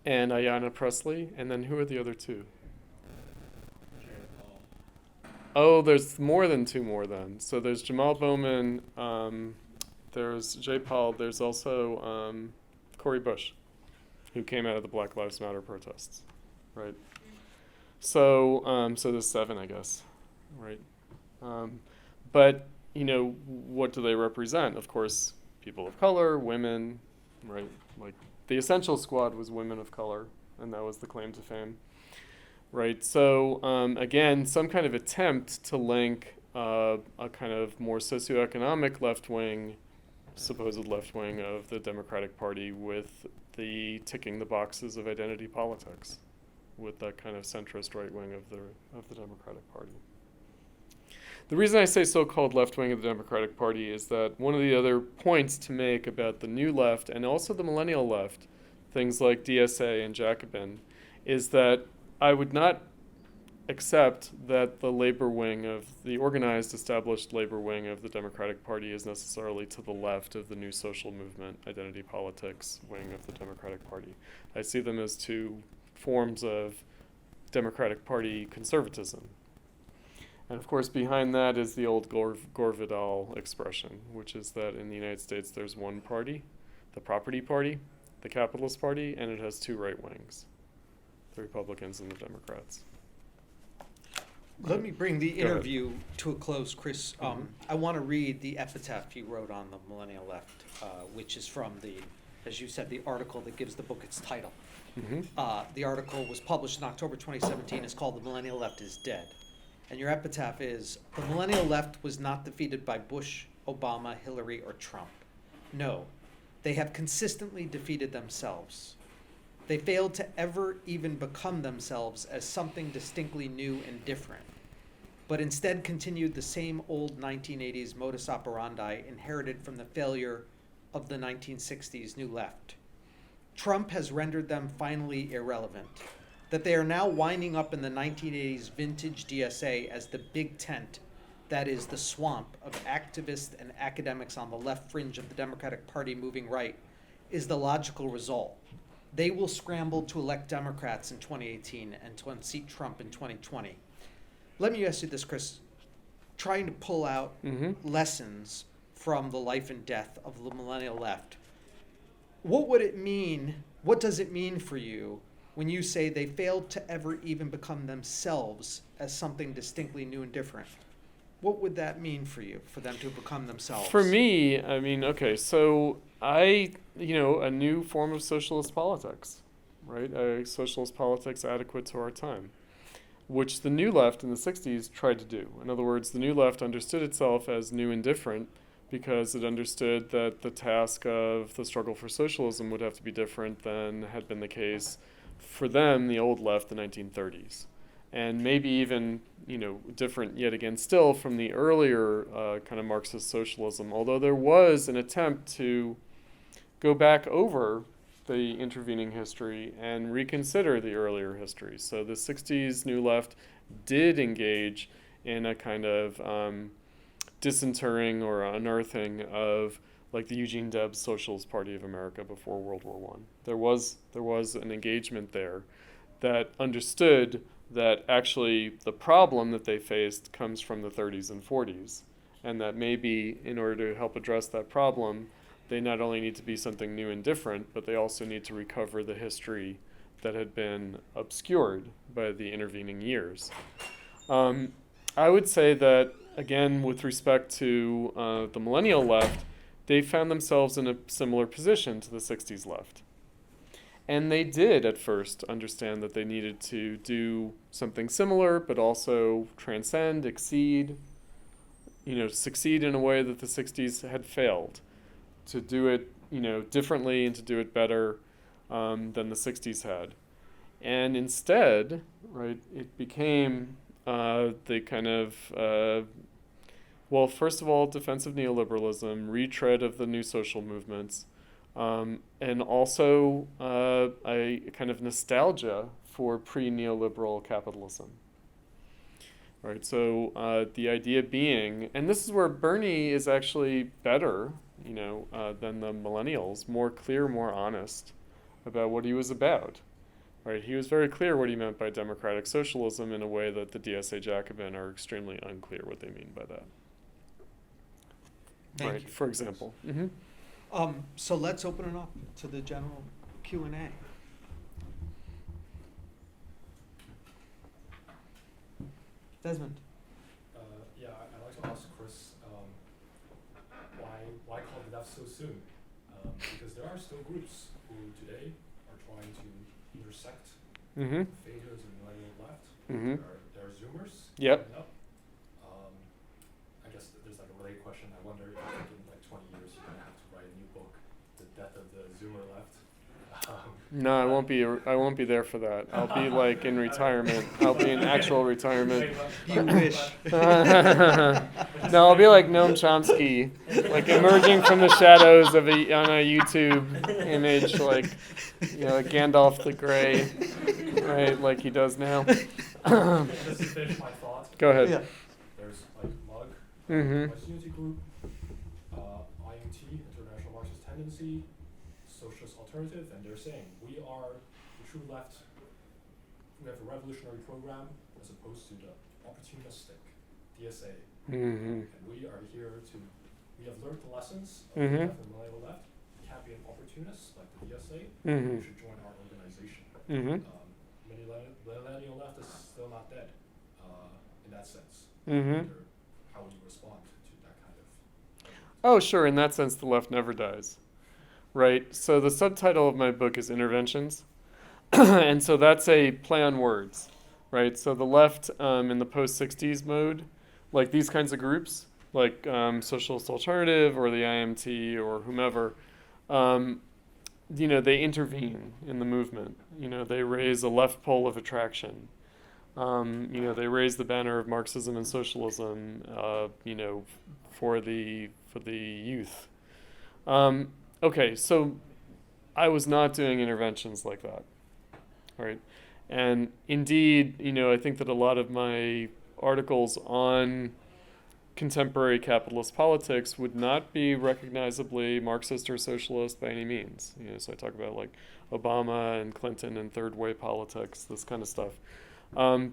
and Ayanna Pressley, and then who are the other 2? Oh, there's more than 2 more then. So there's Jamal Bowman, there's Jay Paul, there's also Cori Bush, who came out of the Black Lives Matter protests, right? So so there's 7, I guess, right? But what do they represent? Of course, people of color, women, right? Like the Essential Squad was women of color, and that was the claim to fame, right? So again, some kind of attempt to link a kind of more socioeconomic left wing, supposed left wing of the Democratic Party with the ticking the boxes of identity politics, with that kind of centrist right wing of the Democratic Party. The reason I say so-called left wing of the Democratic Party is that one of the other points to make about the new left and also the millennial left, things like DSA and Jacobin, is that I would not accept that the labor wing of the organized, established labor wing of the Democratic Party is necessarily to the left of the new social movement, identity politics wing of the Democratic Party. I see them as two forms of Democratic Party conservatism. And of course, behind that is the old Gore Vidal expression, which is that in the United States there's one party, the Property Party, the Capitalist Party, and it has two right wings, the Republicans and the Democrats. Let me bring the interview to a close, Chris. I want to read the epitaph you wrote on the Millennial Left, which is from the, as you said, the article that gives the book its title. The article was published in October 2017. It's called "The Millennial Left is Dead." And your epitaph is, "The millennial left was not defeated by Bush, Obama, Hillary, or Trump. No, they have consistently defeated themselves. They failed to ever even become themselves as something distinctly new and different, but instead continued the same old 1980s modus operandi inherited from the failure of the 1960s New Left. Trump has rendered them finally irrelevant. That they are now winding up in the 1980s vintage DSA as the big tent, that is, the swamp of activists and academics on the left fringe of the Democratic Party moving right, is the logical result. They will scramble to elect Democrats in 2018 and to unseat Trump in 2020. Let me ask you this, Chris. Trying to pull out lessons from the life and death of the millennial left, what would it mean, what does it mean for you when you say they failed to ever even become themselves as something distinctly new and different? What would that mean for you, for them to become themselves? For me, I mean, okay, so a new form of socialist politics, right? A socialist politics adequate to our time, which the New Left in the 60s tried to do. In other words, the New Left understood itself as new and different because it understood that the task of the struggle for socialism would have to be different than had been the case for them, the old left, the 1930s. And maybe even, different yet again still from the earlier kind of Marxist socialism, although there was an attempt to go back over the intervening history and reconsider the earlier history. So the 60s New Left did engage in a kind of disinterring or unearthing of like the Eugene Debs Socialist Party of America before World War I. There was an engagement there that understood that actually the problem that they faced comes from the 30s and 40s, and that maybe in order to help address that problem, they not only need to be something new and different, but they also need to recover the history that had been obscured by the intervening years. I would say that, again, with respect to the millennial left, they found themselves in a similar position to the 60s left. And they did at first understand that they needed to do something similar, but also transcend, exceed, succeed in a way that the 60s had failed. To do it, differently and to do it better than the 60s had. And instead, right, it became the kind of, first of all, defensive neoliberalism, retread of the new social movements, and also a kind of nostalgia for pre-neoliberal capitalism. Right, so the idea being, and this is where Bernie is actually better, than the millennials, more clear, more honest about what he was about. Right, he was very clear what he meant by democratic socialism in a way that the DSA Jacobin are extremely unclear what they mean by that. Thank you. For example. So let's open it up to the general Q&A. Desmond. I'd like to ask Chris, left so soon? Because there are still groups who today are trying to intersect failures in millennial left. There are Zoomers. Yep. Coming up. I guess there's like a related question. I wonder if you think in like 20 years you're going to have to write a new book, The Death of the Zoomer Left. No, I won't be. I won't be there for that. I'll be like in retirement. I'll be in actual retirement. You wish. No, I'll be like Noam Chomsky, like emerging from the shadows of on a YouTube image, like like Gandalf the Grey, right, like he does now. Just to finish my thought. Go ahead. Yeah. There's like MUG, West Unity Group, IMT, International Marxist Tendency, Socialist Alternative, and they're saying we are the true left. We have a revolutionary program as opposed to the opportunistic DSA. And we are here we have learned the lessons of the left and millennial left. We can't be an opportunist like the DSA. We should join our organization. Millennial left is still not dead in that sense. How would you respond to that kind of? Oh, sure. In that sense, the left never dies. Right. So the subtitle of my book is Interventions. And so that's a play on words. Right. So the left in the post-60s mode, like these kinds of groups, like Socialist Alternative or the IMT or whomever, they intervene in the movement. They raise a left pole of attraction. They raise the banner of Marxism and socialism, for the youth. Okay, so I was not doing interventions like that, right? And indeed, I think that a lot of my articles on contemporary capitalist politics would not be recognizably Marxist or socialist by any means. So I talk about like Obama and Clinton and third way politics, this kind of stuff.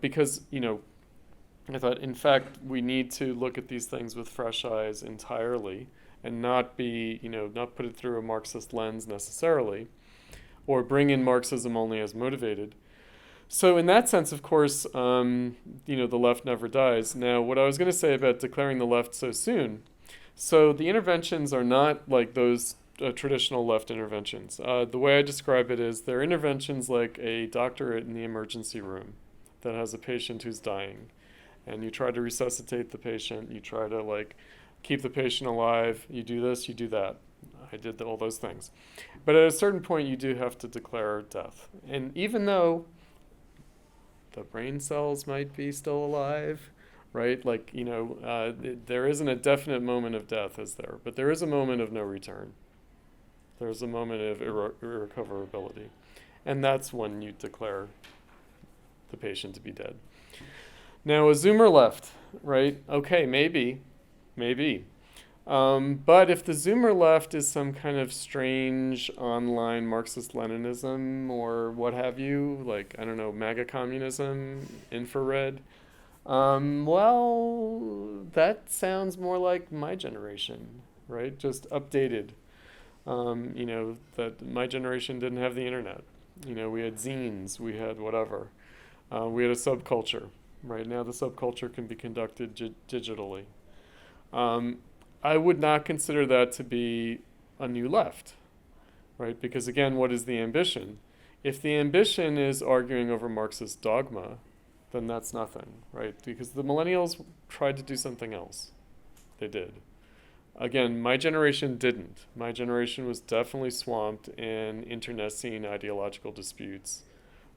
Because, I thought, in fact, we need to look at these things with fresh eyes entirely and not be, not put it through a Marxist lens necessarily, or bring in Marxism only as motivated. So in that sense, of course, the left never dies. Now, what I was going to say about declaring the left so soon, so the interventions are not like those traditional left interventions. The way I describe it is they're interventions like a doctor in the emergency room that has a patient who's dying. And you try to resuscitate the patient, you try to keep the patient alive, you do this, you do that. I did all those things. But at a certain point, you do have to declare death. And even though the brain cells might be still alive, right? There isn't a definite moment of death, is there? But there is a moment of no return. There's a moment of irrecoverability. And that's when you declare the patient to be dead. Now, a Zoomer left, right? Okay, maybe. But if the Zoomer left is some kind of strange online Marxist-Leninism or what have you, MAGA communism, infrared, that sounds more like my generation, right? Just updated. That my generation didn't have the internet. We had zines, we had whatever. We had a subculture. Right now, the subculture can be conducted digitally. I would not consider that to be a new left, right? Because again, what is the ambition? If the ambition is arguing over Marxist dogma, then that's nothing, right? Because the millennials tried to do something else. They did. Again, my generation didn't. My generation was definitely swamped in internecine ideological disputes,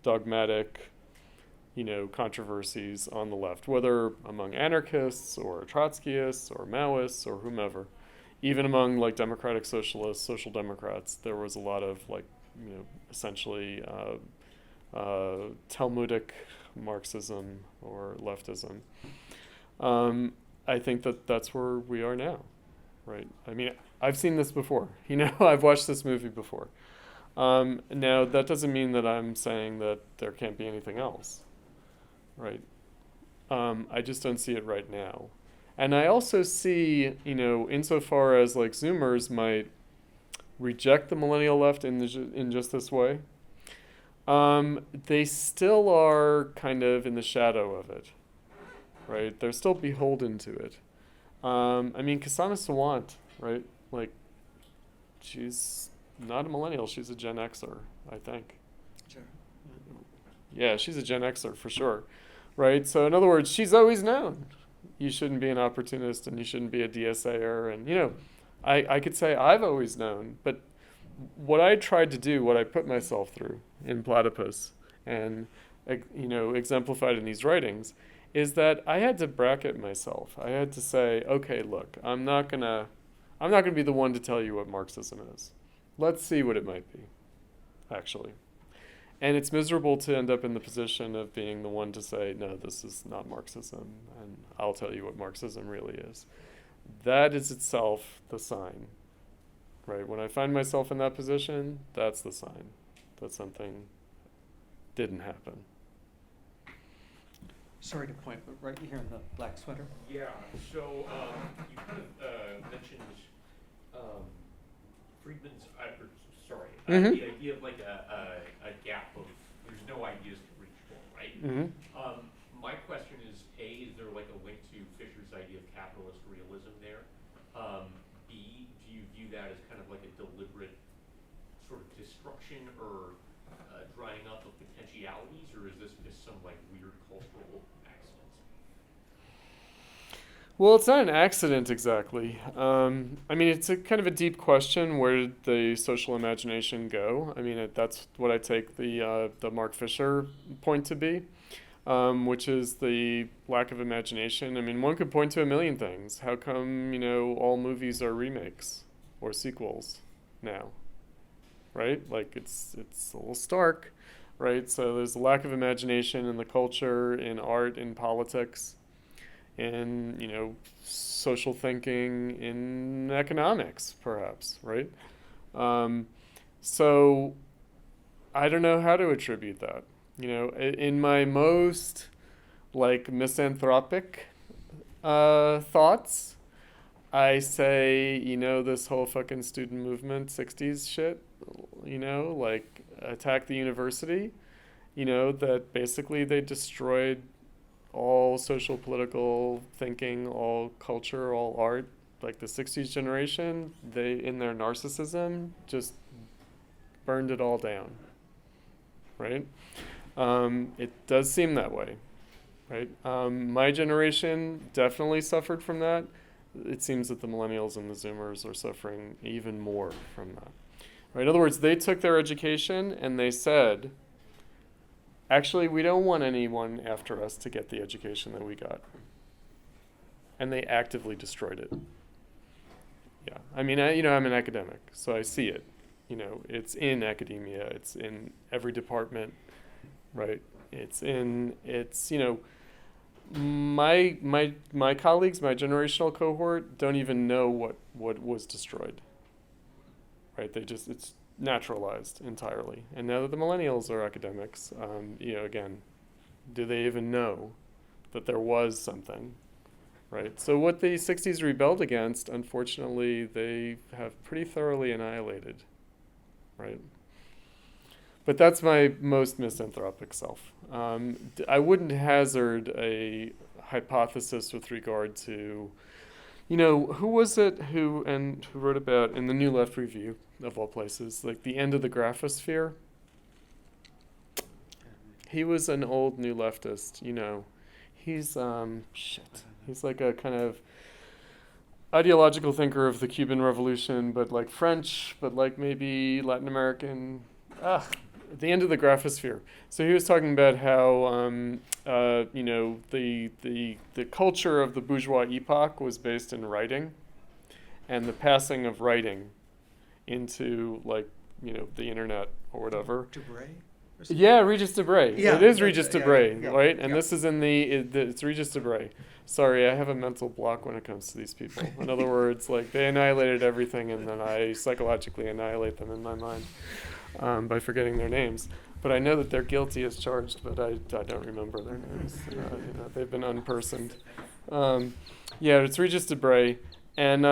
dogmatic, controversies on the left, whether among anarchists or Trotskyists or Maoists or whomever. Even among democratic socialists, social democrats, there was a lot of essentially Talmudic Marxism or leftism. I think that's where we are now, right? I mean, I've seen this before. I've watched this movie before. Now, that doesn't mean that I'm saying that there can't be anything else. Right. I just don't see it right now. And I also see, insofar as Zoomers might reject the millennial left in just this way, they still are kind of in the shadow of it. Right. They're still beholden to it. Kasana Sawant, right? she's not a millennial. She's a Gen Xer, I think. Sure. Yeah, she's a Gen Xer for sure, right? So in other words, she's always known you shouldn't be an opportunist and you shouldn't be a DSAer. And, I could say I've always known, but what I tried to do, what I put myself through in Platypus and, exemplified in these writings, is that I had to bracket myself. I had to say, okay, look, I'm not gonna be the one to tell you what Marxism is. Let's see what it might be, actually. And it's miserable to end up in the position of being the one to say, no, this is not Marxism, and I'll tell you what Marxism really is. That is itself the sign, right? When I find myself in that position, that's the sign that something didn't happen. Sorry to point, but right here in the black sweater. Yeah, so you kind of mentioned Friedman's, Mhm. the idea of like a gap of there's no ideas to reach for, right? Mm-hmm. My question is, A, is there like a link to Fisher's idea of capitalist realism there? B, do you view that as kind of like a deliberate sort of destruction or drying up of potentialities, or is this just some like weird cultural accident? Well, it's not an accident exactly. It's a kind of a deep question. Where did the social imagination go? That's what I take the Mark Fisher point to be, which is the lack of imagination. One could point to a million things. How come, all movies are remakes or sequels now, right? Like it's a little stark, right? So there's a lack of imagination in the culture, in art, in politics, in social thinking, in economics, perhaps, right? So I don't know how to attribute that. In my most misanthropic thoughts, I say, this whole fucking student movement 60s shit, attack the university, that basically they destroyed all social political thinking, all culture, all art. Like the 60s generation, they, in their narcissism, just burned it all down, right? It does seem that way, right? My generation definitely suffered from that. It seems that the millennials and the Zoomers are suffering even more from that, right? In other words, they took their education and they said, actually, we don't want anyone after us to get the education that we got. And they actively destroyed it. Yeah, I'm an academic, so I see it. It's in academia, it's in every department, right? My colleagues, my generational cohort, don't even know what was destroyed, right? It's naturalized entirely. And now that the millennials are academics, again, do they even know that there was something, right? So what the 60s rebelled against, unfortunately, they have pretty thoroughly annihilated, right? But that's my most misanthropic self. I wouldn't hazard a hypothesis with regard to, who was it who wrote about in the New Left Review, of all places, like the end of the graphosphere? He was an old New Leftist, He's, he's like a kind of ideological thinker of the Cuban Revolution, but like French, but like maybe Latin American. The end of the graphosphere. So he was talking about how, the culture of the bourgeois epoch was based in writing, and the passing of writing into the internet or whatever. Debray? Yeah, Regis Debray. Yeah, it is Regis Debray, yeah, right? And yeah. this is it's Regis Debray. Sorry, I have a mental block when it comes to these people. In other words, they annihilated everything, and then I psychologically annihilate them in my mind by forgetting their names. But I know that they're guilty as charged, but I don't remember their names. They've been unpersoned. It's Regis Debray, and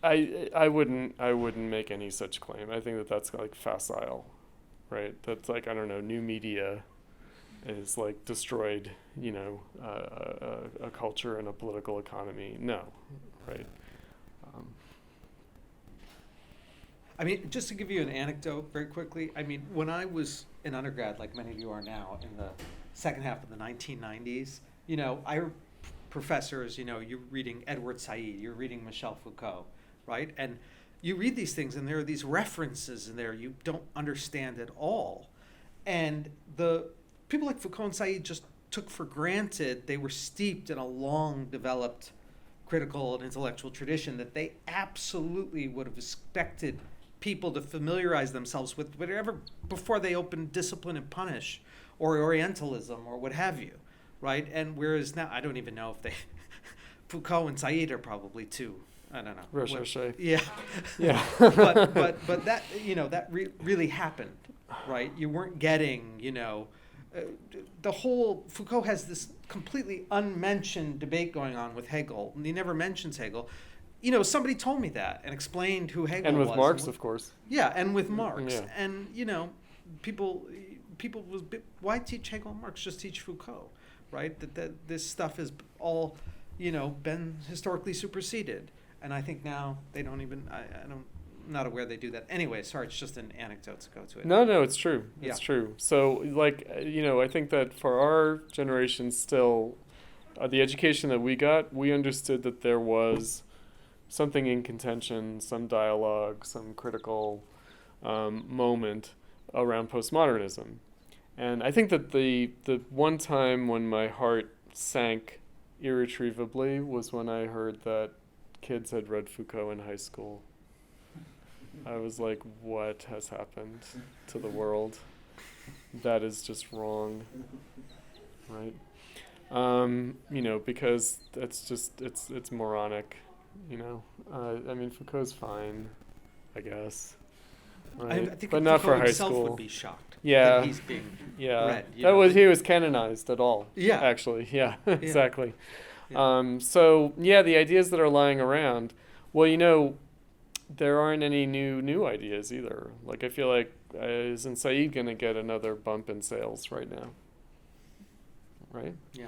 I wouldn't make any such claim. I think that's facile. Right, that's new media is destroyed, a culture and a political economy. No, right. I mean, just to give you an anecdote very quickly, I mean, when I was an undergrad, like many of you are now, in the second half of the 1990s, you know, professors, you know, you're reading Edward Said, you're reading Michel Foucault, right? And you read these things and there are these references in there you don't understand at all. And the people like Foucault and Said just took for granted they were steeped in a long developed critical and intellectual tradition that they absolutely would have expected people to familiarize themselves with whatever before they opened Discipline and Punish or Orientalism or what have you, right? And whereas now, I don't even know if they, Foucault and Said are probably too, I don't know. Recherche. Yeah. Yeah. but that, you know, that really happened, right? You weren't getting, you know, the whole, Foucault has this completely unmentioned debate going on with Hegel, and he never mentions Hegel. You know, somebody told me that and explained who Hegel was. And with Marx, of course. Yeah, and with Marx. Yeah. And, you know, people was, why teach Hegel and Marx? Just teach Foucault, right? That this stuff is all, you know, been historically superseded. And I think now they don't even, I'm not aware they do that. Anyway, sorry, it's just an anecdote to go to it. No, it's true. It's Yeah. true. So, like, you know, I think that for our generation still, the education that we got, we understood that there was something in contention, some dialogue, some critical moment around postmodernism. And I think that the one time when my heart sank irretrievably was when I heard that kids had read Foucault in high school. I was like, what has happened to the world? That is just wrong, right? You know, because that's just, it's moronic, you know. I mean, Foucault's fine, I guess, right? I think but not Foucault for high himself school. would be shocked Yeah. that he's being Yeah, read. You that know? was, he was canonized at all. Yeah. Actually, yeah, exactly. Yeah. So yeah, the ideas that are lying around, well, you know, there aren't any new ideas either. Like, I feel like, isn't Said going to get another bump in sales right now? Right? Yeah.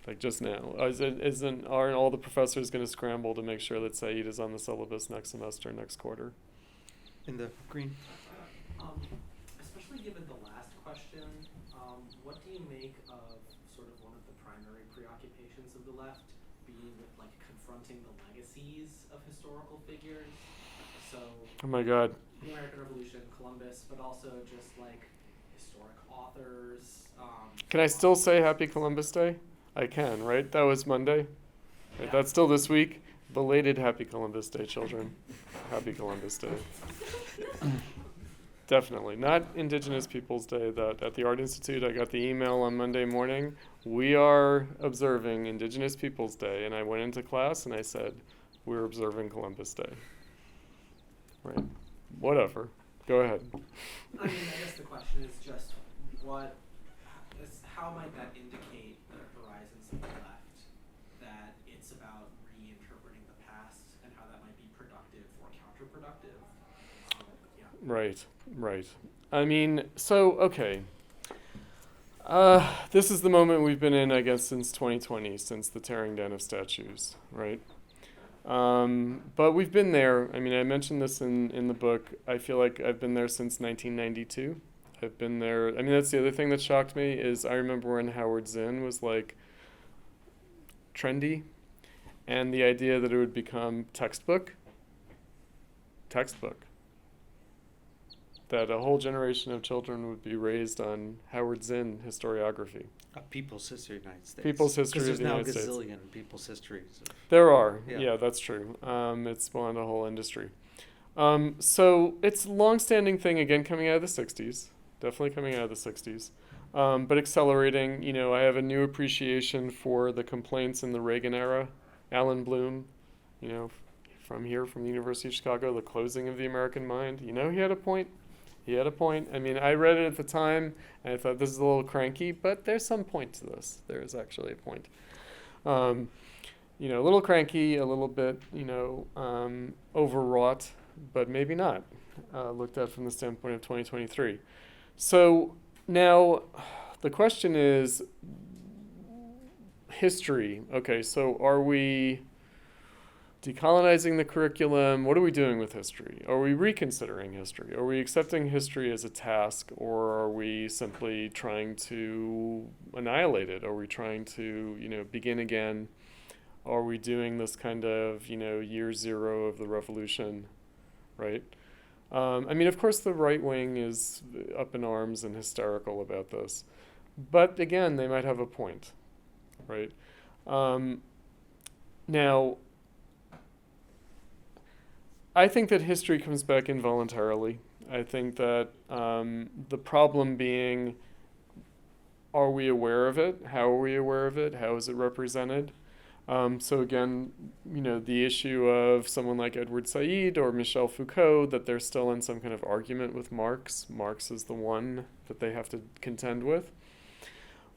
Like, just now. Aren't all the professors going to scramble to make sure that Said is on the syllabus next semester, next quarter? In the green. Especially given the last question, what do you make of sort of one of the primary preoccupations of the left being with, like, confronting the legacies of historical figures? So, Oh my God. the American Revolution, Columbus, but also just like historic authors. Can I still say Happy Columbus Day? I can, right? That was Monday. Right, that's still this week. Belated Happy Columbus Day, children. Happy Columbus Day. Definitely. Not Indigenous Peoples Day. That at the Art Institute, I got the email on Monday morning. We are observing Indigenous Peoples Day. And I went into class and I said, we're observing Columbus Day. Right. Whatever. Go ahead. I mean, I guess the question is just how might that indicate the horizons of the left, that it's about reinterpreting the past and how that might be productive or counterproductive? Yeah. Right. I mean, so, okay. This is the moment we've been in, I guess, since 2020, since the tearing down of statues, right? But we've been there. I mean, I mentioned this in the book. I feel like I've been there since 1992. I've been there. I mean, that's the other thing that shocked me is I remember when Howard Zinn was like trendy, and the idea that it would become textbook. That a whole generation of children would be raised on Howard Zinn historiography. People's history of the United States. People's history of the United Because States. there's now a gazillion people's histories. There are. Yeah. Yeah, that's true. It's spawned a whole industry. So it's a long-standing thing, again, coming out of the 60s. Definitely coming out of the 60s. But accelerating. You know, I have a new appreciation for the complaints in the Reagan era. Alan Bloom, you know, from the University of Chicago, the closing of the American mind. You know, he had a point. I mean, I read it at the time, and I thought this is a little cranky, but there's some point to this. There is actually a point. You know, a little cranky, a little bit, you know, overwrought, but maybe not, looked at from the standpoint of 2023. So now the question is history. Okay, so are we decolonizing the curriculum. What are we doing with history? Are we reconsidering history? Are we accepting history as a task, or are we simply trying to annihilate it? Are we trying to, begin again? Are we doing this kind of, year zero of the revolution, right? Of course, the right wing is up in arms and hysterical about this. But again, they might have a point, right? Now, I think that history comes back involuntarily. I think that the problem being, are we aware of it? How are we aware of it? How is it represented? So again, the issue of someone like Edward Said or Michel Foucault, that they're still in some kind of argument with Marx. Marx is the one that they have to contend with.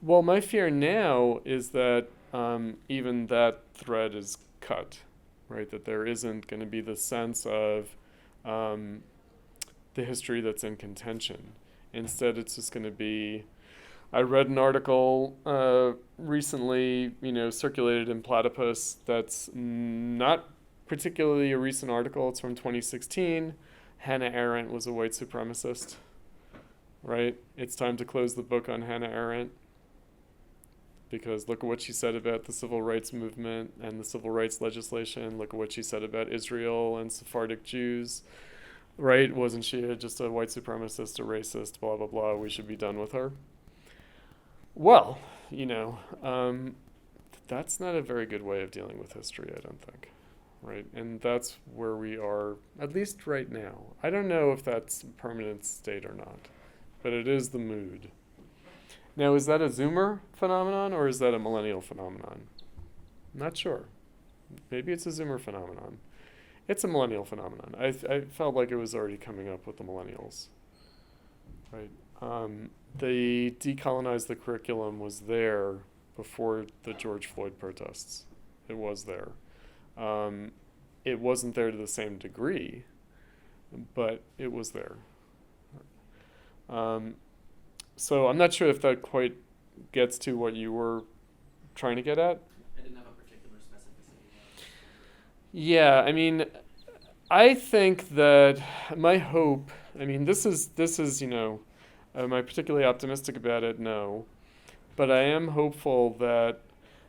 Well, my fear now is that even that thread is cut, right? That there isn't going to be the sense of the history that's in contention. Instead, it's just going to be, I read an article recently, circulated in Platypus that's not particularly a recent article. It's from 2016. Hannah Arendt was a white supremacist, right? It's time to close the book on Hannah Arendt, because look at what she said about the civil rights movement and the civil rights legislation. Look at what she said about Israel and Sephardic Jews, right? Wasn't she just a white supremacist, a racist, blah, blah, blah? We should be done with her. Well, that's not a very good way of dealing with history, I don't think, right? And that's where we are, at least right now. I don't know if that's a permanent state or not, but it is the mood. Now, is that a Zoomer phenomenon or is that a millennial phenomenon? I'm not sure. Maybe it's a Zoomer phenomenon. It's a millennial phenomenon. I felt like it was already coming up with the millennials, right? The decolonize the curriculum was there before the George Floyd protests. It was there. It wasn't there to the same degree, but it was there. So I'm not sure if that quite gets to what you were trying to get at. I didn't have a particular specificity. Yeah, I think that my hope, this is, am I particularly optimistic about it? No. But I am hopeful that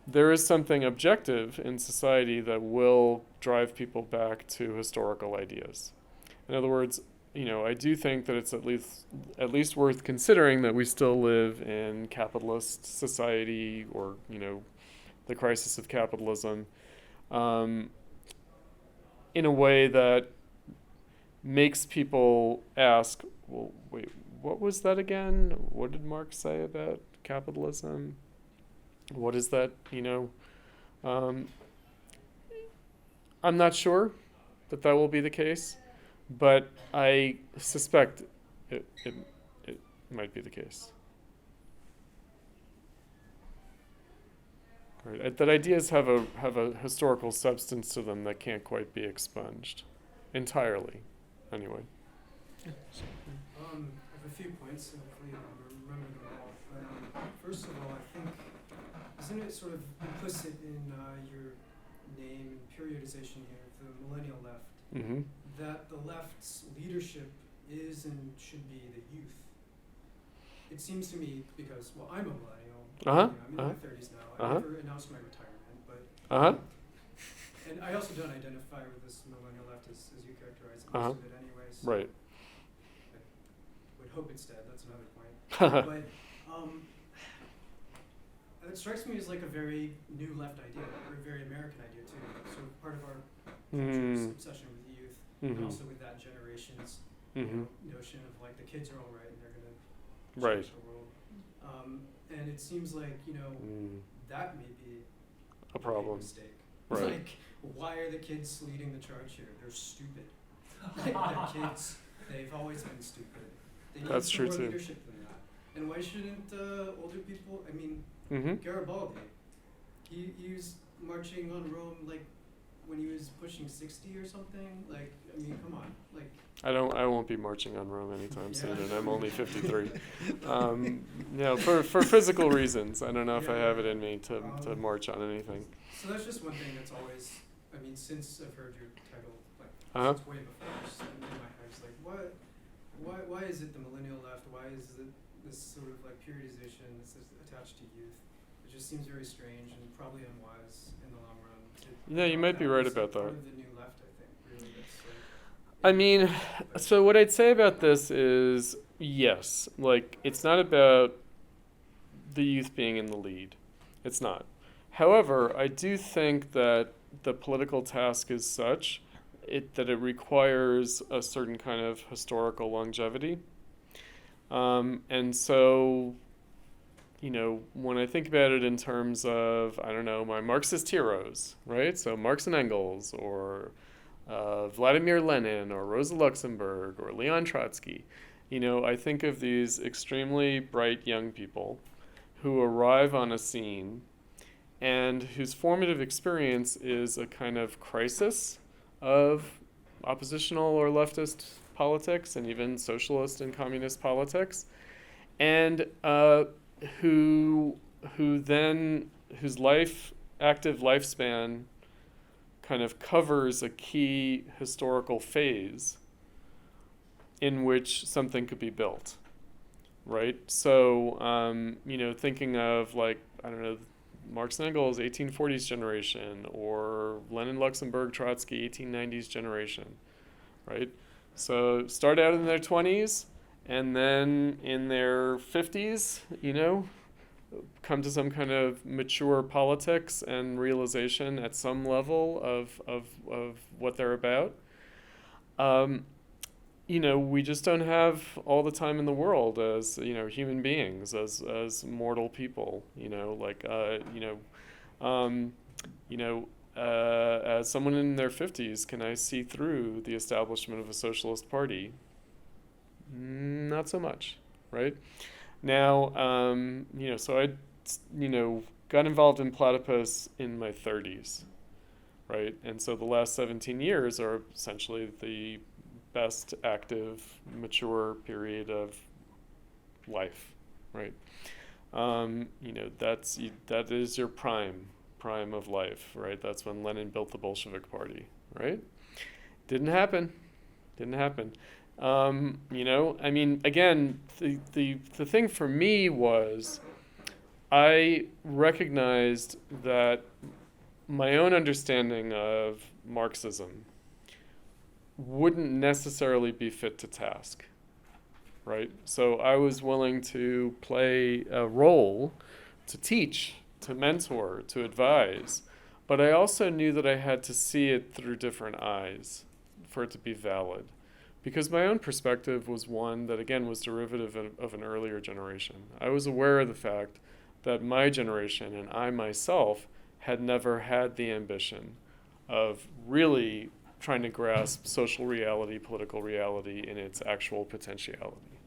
there is something objective in society that will drive people back to historical ideas. In other words, I do think that it's at least worth considering that we still live in capitalist society, or, the crisis of capitalism, in a way that makes people ask, well, wait, what was that again? What did Marx say about capitalism? What is that, I'm not sure that will be the case, but I suspect it might be the case. Right. That ideas have a historical substance to them that can't quite be expunged entirely, anyway. I have a few points, and hopefully I'll remember them all. But first of all, I think, isn't it sort of implicit in your name and periodization here, the Millennial Left, Mm-hmm. that the left's leadership is and should be the youth? It seems to me, because, well, I'm a millennial. Uh-huh. I'm in my 30s now. I Uh-huh. never announced my retirement, but and I also don't identify with this Millennial Left as you characterize it, most of it anyway. So Right. I would hope it's dead. That's another point. But it strikes me as like a very new left idea, or a very American idea too. So part of our culture's obsession with youth, and also with that generation's notion of like the kids are all right and they're going to change the world. And it seems like, that may be A problem. mistake. Right. Like, why are the kids leading the charge here? They're stupid. Like, they're kids. They've always been stupid. They need That's some true more too. leadership than that. And why shouldn't older people? Garibaldi, he was marching on Rome like when he was pushing 60 or something. Like, come on, like. I won't be marching on Rome anytime soon, and I'm only 53. For physical reasons, I don't know if I have it in me to march on anything. So that's just one thing that's always I mean, since I've heard your title, like, Uh-huh. since way before, just in my head, it's like, why is it the millennial left? Why is it this sort of like periodization that's attached to youth? It just seems very strange and probably unwise in the long run. Yeah, you might be right It's about part that. of the new left, I think, really. That's like, I mean, so what I'd say about this is, yes, like, it's not about the youth being in the lead. It's not. However, I do think that the political task is such that it requires a certain kind of historical longevity. And so, when I think about it in terms of, I don't know, my Marxist heroes, right? So Marx and Engels, or Vladimir Lenin, or Rosa Luxemburg, or Leon Trotsky, I think of these extremely bright young people who arrive on a scene and whose formative experience is a kind of crisis of oppositional or leftist politics and even socialist and communist politics, and whose active lifespan kind of covers a key historical phase in which something could be built, right? So, thinking of, like, I don't know, Marx and Engels, 1840s generation, or Lenin, Luxemburg, Trotsky, 1890s generation, right? So start out in their 20s, and then in their 50s, come to some kind of mature politics and realization at some level of what they're about. We just don't have all the time in the world as, human beings, as mortal people, as someone in their 50s, can I see through the establishment of a socialist party? Not so much, right? Now, so I, got involved in Platypus in my 30s, right? And so the last 17 years are essentially the best active, mature period of life, right? That is your prime of life, right? That's when Lenin built the Bolshevik Party, right? Didn't happen. Again, the thing for me was I recognized that my own understanding of Marxism wouldn't necessarily be fit to task, right? So I was willing to play a role, to teach, to mentor, to advise, but I also knew that I had to see it through different eyes for it to be valid, because my own perspective was one that, again, was derivative of an earlier generation. I was aware of the fact that my generation and I myself had never had the ambition of really trying to grasp social reality, political reality in its actual potentiality.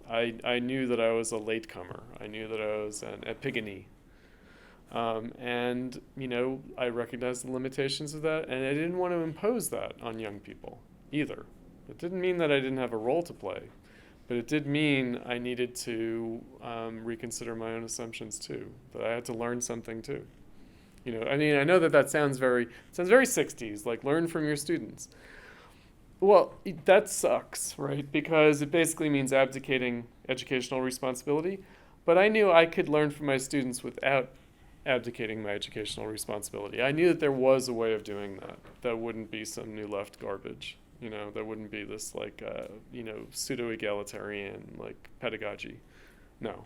I knew that I was a latecomer. I knew that I was an epigony. And I recognized the limitations of that, and I didn't want to impose that on young people either. It didn't mean that I didn't have a role to play, but it did mean I needed to reconsider my own assumptions too, that I had to learn something too. I know that sounds very 60s, like learn from your students. Well, that sucks, right? Because it basically means abdicating educational responsibility. But I knew I could learn from my students without abdicating my educational responsibility. I knew that there was a way of doing that. That wouldn't be some new left garbage. That wouldn't be this like, pseudo-egalitarian like pedagogy. No.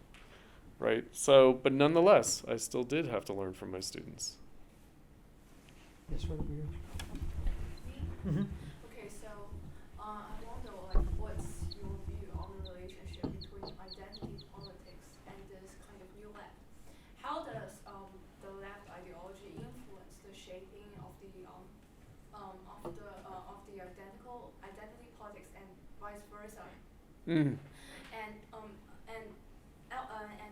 Right? So, but nonetheless, I still did have to learn from my students. Yes, right over here. Mm-hmm. Okay, so I wonder, like, what's your view on the relationship between identity politics and this kind of new left? How does the left ideology influence the shaping of the identity politics and vice versa? Mm. And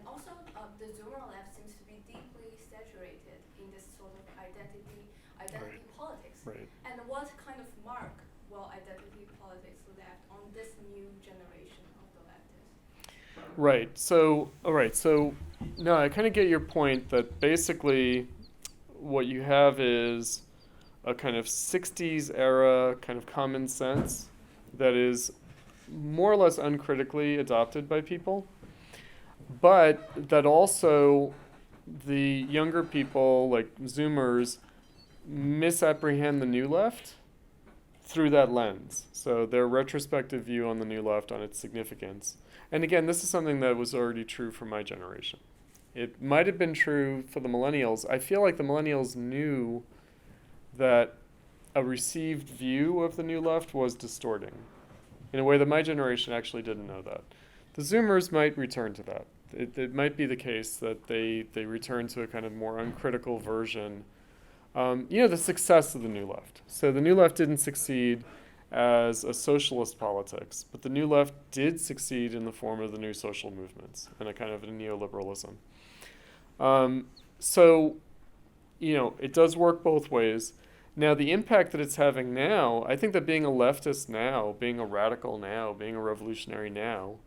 also the Zoomer left seems to be deeply saturated in this sort of identity Right. politics. Right. And what kind of mark will identity politics left on this new generation of the leftists? Right. So, all right. So, no, I kind of get your point that basically what you have is a kind of 60s era kind of common sense that is more or less uncritically adopted by people, but that also the younger people, like Zoomers, misapprehend the New Left through that lens. So their retrospective view on the New Left, on its significance. And again, this is something that was already true for my generation. It might have been true for the Millennials. I feel like the Millennials knew that a received view of the New Left was distorting in a way that my generation actually didn't know that. The Zoomers might return to that. It might be the case that they return to a kind of more uncritical version. The success of the New Left. So the New Left didn't succeed as a socialist politics, but the New Left did succeed in the form of the new social movements and a kind of a neoliberalism. It does work both ways. Now, the impact that it's having now, I think that being a leftist now, being a radical now, being a revolutionary now,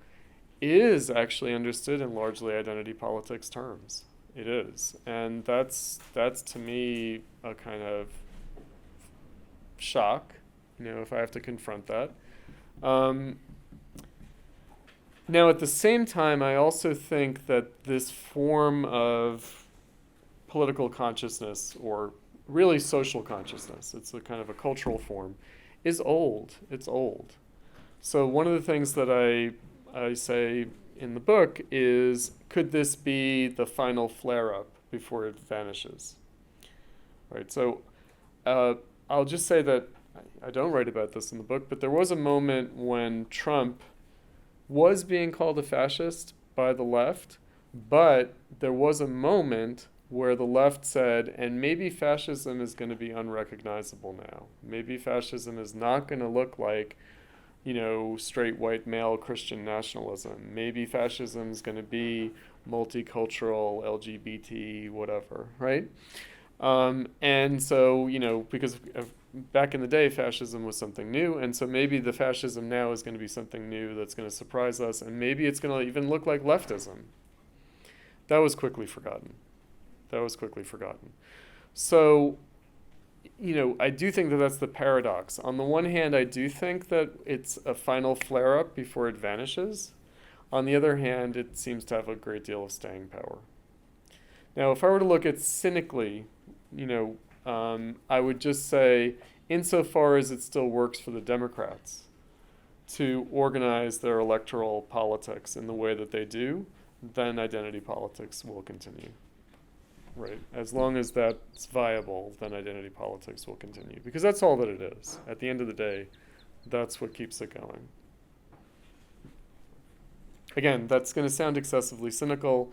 is actually understood in largely identity politics terms. It is. And that's to me a kind of shock, if I have to confront that. Now, at the same time, I also think that this form of political consciousness, or really social consciousness, it's a kind of a cultural form, is old. It's old. So one of the things that I say in the book is, could this be the final flare-up before it vanishes? Right. So I'll just say that I don't write about this in the book, but there was a moment when Trump was being called a fascist by the left, but there was a moment where the left said, and maybe fascism is going to be unrecognizable now. Maybe fascism is not going to look like, straight white male Christian nationalism. Maybe fascism is going to be multicultural, LGBT, whatever, right? And so, because back in the day, fascism was something new, and so maybe the fascism now is going to be something new that's going to surprise us, and maybe it's going to even look like leftism. That was quickly forgotten. So, I do think that that's the paradox. On the one hand, I do think that it's a final flare-up before it vanishes. On the other hand, it seems to have a great deal of staying power. Now, if I were to look at cynically, I would just say, insofar as it still works for the Democrats to organize their electoral politics in the way that they do, then identity politics will continue. Right. As long as that's viable, then identity politics will continue. Because that's all that it is. At the end of the day, that's what keeps it going. Again, that's going to sound excessively cynical.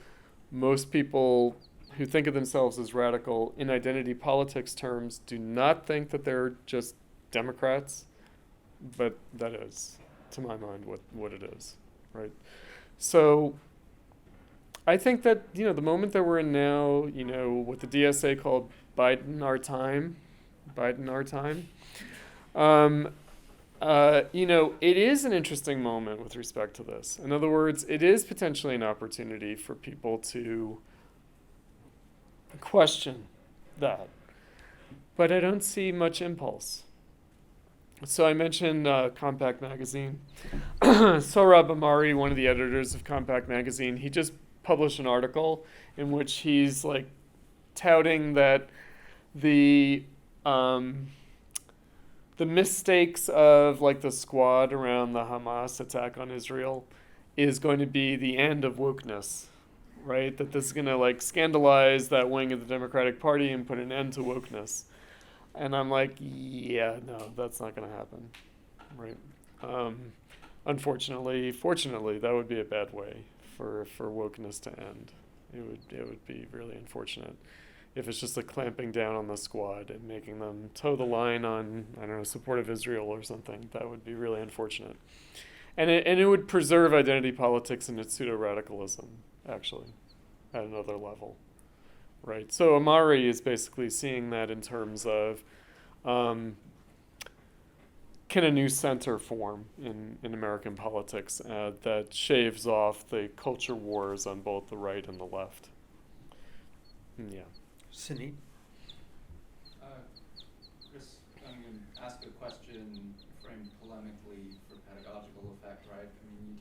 Most people who think of themselves as radical in identity politics terms do not think that they're just Democrats, but that is, to my mind, what it is. Right. So I think that, the moment that we're in now, what the DSA called Biden our time, it is an interesting moment with respect to this. In other words, it is potentially an opportunity for people to question that. But I don't see much impulse. So I mentioned Compact Magazine. Sohrab Ahmari, one of the editors of Compact Magazine, he just published an article in which he's touting that the mistakes of the squad around the Hamas attack on Israel is going to be the end of wokeness, right? That this is going to scandalize that wing of the Democratic Party and put an end to wokeness. And I'm yeah, no, that's not going to happen, right? Fortunately, that would be a bad way for wokeness to end. It would be really unfortunate if it's just clamping down on the squad and making them toe the line on, support of Israel or something. That would be really unfortunate. And it would preserve identity politics and its pseudo-radicalism, actually, at another level. Right? So Amari is basically seeing that in terms of, can a new center form in American politics that shaves off the culture wars on both the right and the left? Yeah. Sunit?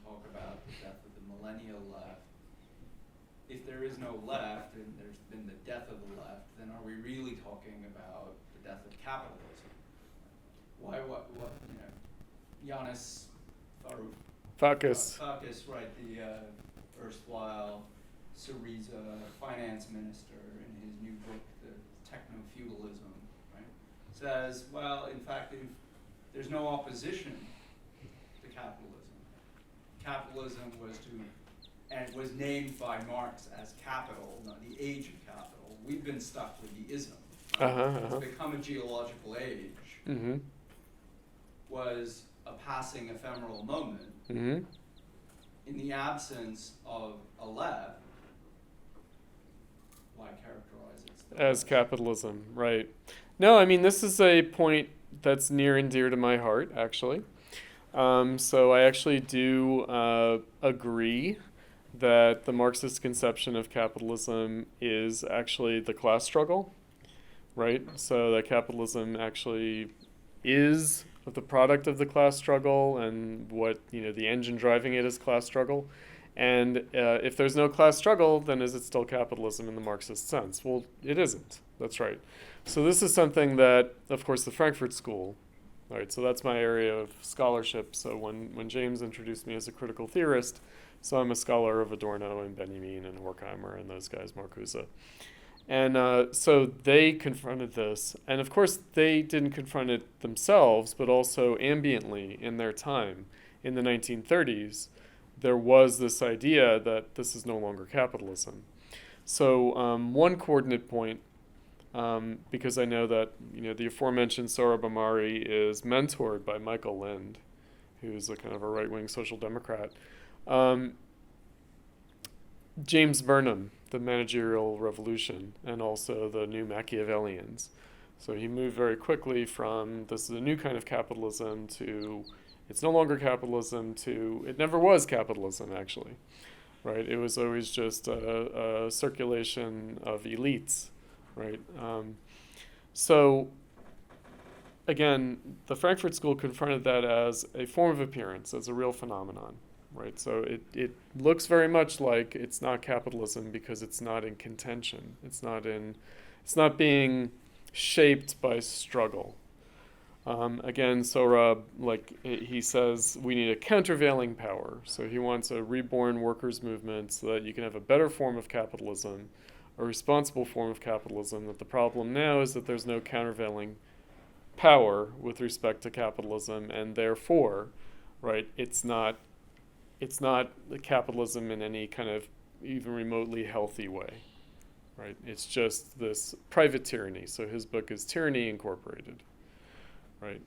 talk about the death of the millennial left. If there is no left, and there's been the death of the left, then are we really talking about the death of capitalism? Why, what, you know, Yanis Farkas. Farkas, right, the erstwhile SYRIZA finance minister in his new book, The Techno-Feudalism, right, says, well, in fact, there's no opposition to capitalism. Capitalism and it was named by Marx as capital, not the age of capital. We've been stuck with the ism. It's become a geological age. Was a passing ephemeral moment. In the absence of a left, why characterize it as capitalism, right? No, I mean, this is a point that's near and dear to my heart, actually. So I actually do agree that the Marxist conception of capitalism is actually the class struggle, right? So that capitalism actually is the product of the class struggle, and what, you know, the engine driving it is class struggle. And if there's no class struggle, then is it still capitalism in the Marxist sense? Well, it isn't. That's right. So this is something that, of course, the Frankfurt School, right? So that's my area of scholarship. So when James introduced me as a critical theorist, so I'm a scholar of Adorno and Benjamin and Horkheimer and those guys, Marcuse. And so they confronted this. And of course, they didn't confront it themselves, but also ambiently in their time. In the 1930s, there was this idea that this is no longer capitalism. So one coordinate point, because I know that, you know, the aforementioned Sohrab Ahmari is mentored by Michael Lind, who's a kind of a right-wing social democrat. James Burnham, The Managerial Revolution, and also the New Machiavellians. So he moved very quickly from this is a new kind of capitalism to it's no longer capitalism to it never was capitalism, actually, right? It was always just a circulation of elites, right? So again, the Frankfurt School confronted that as a form of appearance, as a real phenomenon. Right, so it looks very much like it's not capitalism because it's not in contention. It's not being shaped by struggle. Again, Sohrab, like he says, we need a countervailing power. So he wants a reborn workers' movement so that you can have a better form of capitalism, a responsible form of capitalism. That the problem now is that there's no countervailing power with respect to capitalism, and therefore, right, it's not capitalism in any kind of even remotely healthy way, right? It's just this private tyranny. So his book is Tyranny Incorporated, right?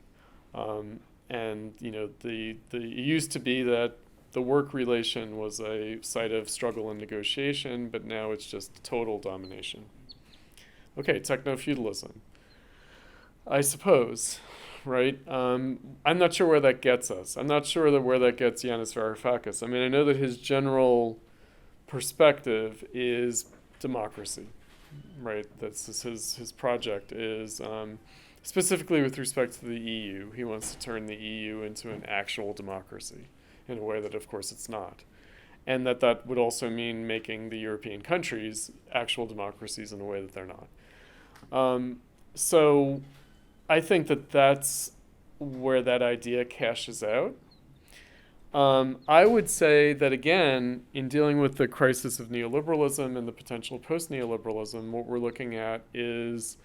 And you know, it used to be that the work relation was a site of struggle and negotiation, but now it's just total domination. Okay, techno-feudalism, I suppose. Right? I'm not sure where that gets us. I'm not sure where that gets Yanis Varoufakis. I mean, I know that his general perspective is democracy, right? That's his project is specifically with respect to the EU. He wants to turn the EU into an actual democracy in a way that, of course, it's not. And that would also mean making the European countries actual democracies in a way that they're not. So I think that that's where that idea cashes out. I would say that, again, in dealing with the crisis of neoliberalism and the potential post-neoliberalism, what we're looking at is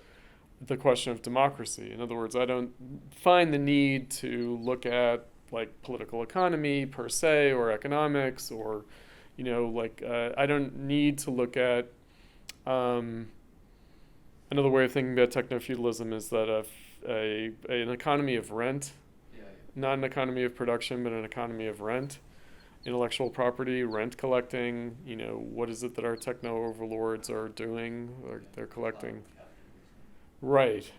the question of democracy. In other words, I don't find the need to look at like political economy per se or economics or, you know, like I don't need to look at another way of thinking about techno-feudalism is that an economy of rent, not an economy of production, but an economy of rent, intellectual property, rent collecting, you know, what is it that our techno overlords are doing? They're collecting. Right.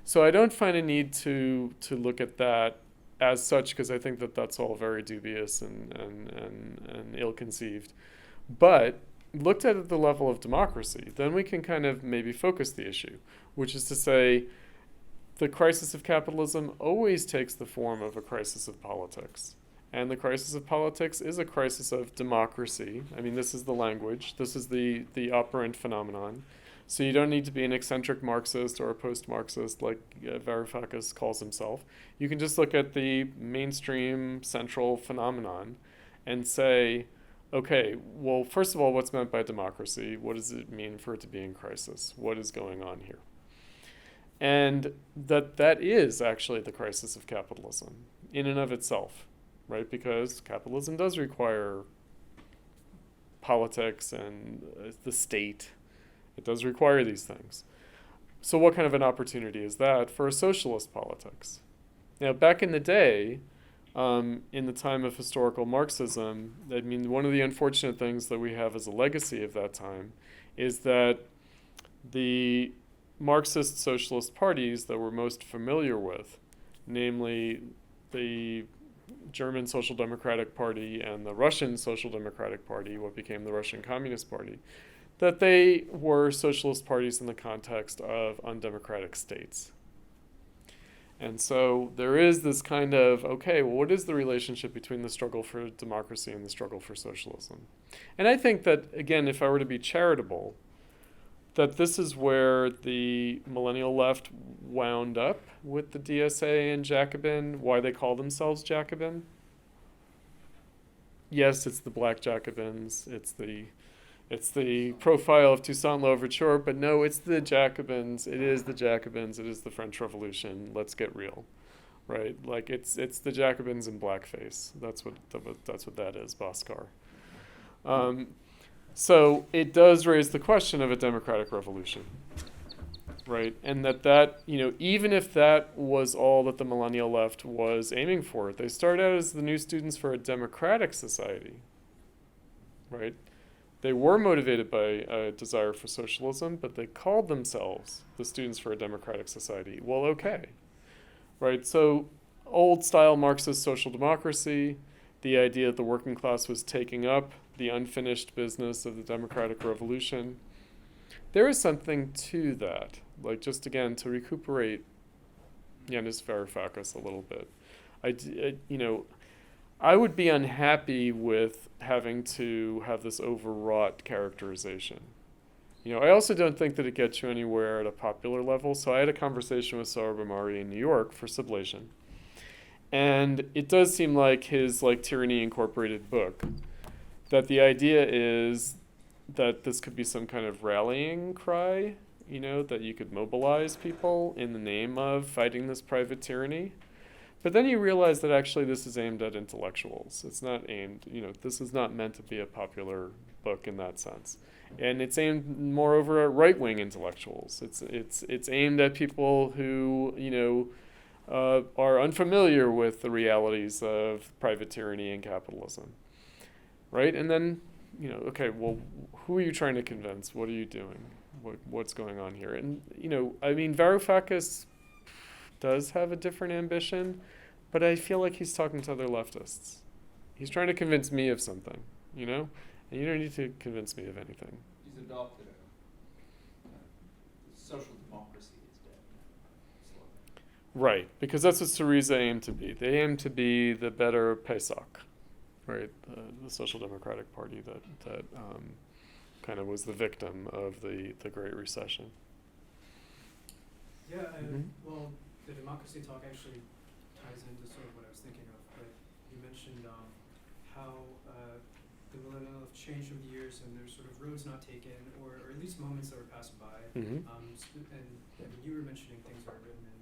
So I don't find a need to look at that as such, because I think that that's all very dubious and ill-conceived. But looked at the level of democracy, then we can kind of maybe focus the issue, which is to say, the crisis of capitalism always takes the form of a crisis of politics. And the crisis of politics is a crisis of democracy. I mean, this is the language. This is the operant phenomenon. So you don't need to be an eccentric Marxist or a post-Marxist like Varoufakis calls himself. You can just look at the mainstream central phenomenon and say, okay, well, first of all, what's meant by democracy? What does it mean for it to be in crisis? What is going on here? And that is actually the crisis of capitalism in and of itself, right? Because capitalism does require politics and the state. It does require these things. So what kind of an opportunity is that for a socialist politics? Now, back in the day, in the time of historical Marxism, I mean, one of the unfortunate things that we have as a legacy of that time is that the Marxist socialist parties that we're most familiar with, namely the German Social Democratic Party and the Russian Social Democratic Party, what became the Russian Communist Party, that they were socialist parties in the context of undemocratic states. And so there is this kind of, okay, well, what is the relationship between the struggle for democracy and the struggle for socialism? And I think that, again, if I were to be charitable, that this is where the Millennial Left wound up with the DSA and Jacobin, why they call themselves Jacobin. Yes, it's the Black Jacobins, it's the profile of Toussaint Louverture, but no, it's the Jacobins. It is the Jacobins. It is the French Revolution. Let's get real, right? Like it's the Jacobins in blackface. That's what that is, Bhaskar. So it does raise the question of a democratic revolution, right? And that even if that was all that the Millennial Left was aiming for, they started out as the New Students for a Democratic Society, right? They were motivated by a desire for socialism, but they called themselves the Students for a Democratic Society. Well, okay, right? So old-style Marxist social democracy, the idea that the working class was taking up the unfinished business of the democratic revolution. There is something to that, like just again, to recuperate Yanis Varoufakis a little bit. I would be unhappy with having to have this overwrought characterization. I also don't think that it gets you anywhere at a popular level. So I had a conversation with Sawar Bamari in New York for Sublation. And it does seem like his Tyranny Incorporated book, that the idea is that this could be some kind of rallying cry, that you could mobilize people in the name of fighting this private tyranny. But then you realize that actually this is aimed at intellectuals. It's not aimed, this is not meant to be a popular book in that sense. And it's aimed, moreover, at right-wing intellectuals. It's aimed at people who, are unfamiliar with the realities of private tyranny and capitalism, right? And then, okay, well, who are you trying to convince? What are you doing? What's going on here? And, Varoufakis does have a different ambition, but I feel like he's talking to other leftists. He's trying to convince me of something, and you don't need to convince me of anything. He's adopted social democracy is dead. Right, because that's what SYRIZA aimed to be. They aim to be the better PASOK, right? The Social Democratic Party that kind of was the victim of the Great Recession. Yeah, well, the democracy talk actually ties into sort of what I was thinking of, but you mentioned how the Millennial Left changed over the years, and there's sort of roads not taken, or at least moments that were passed by. Mm-hmm. And you were mentioning things that were written in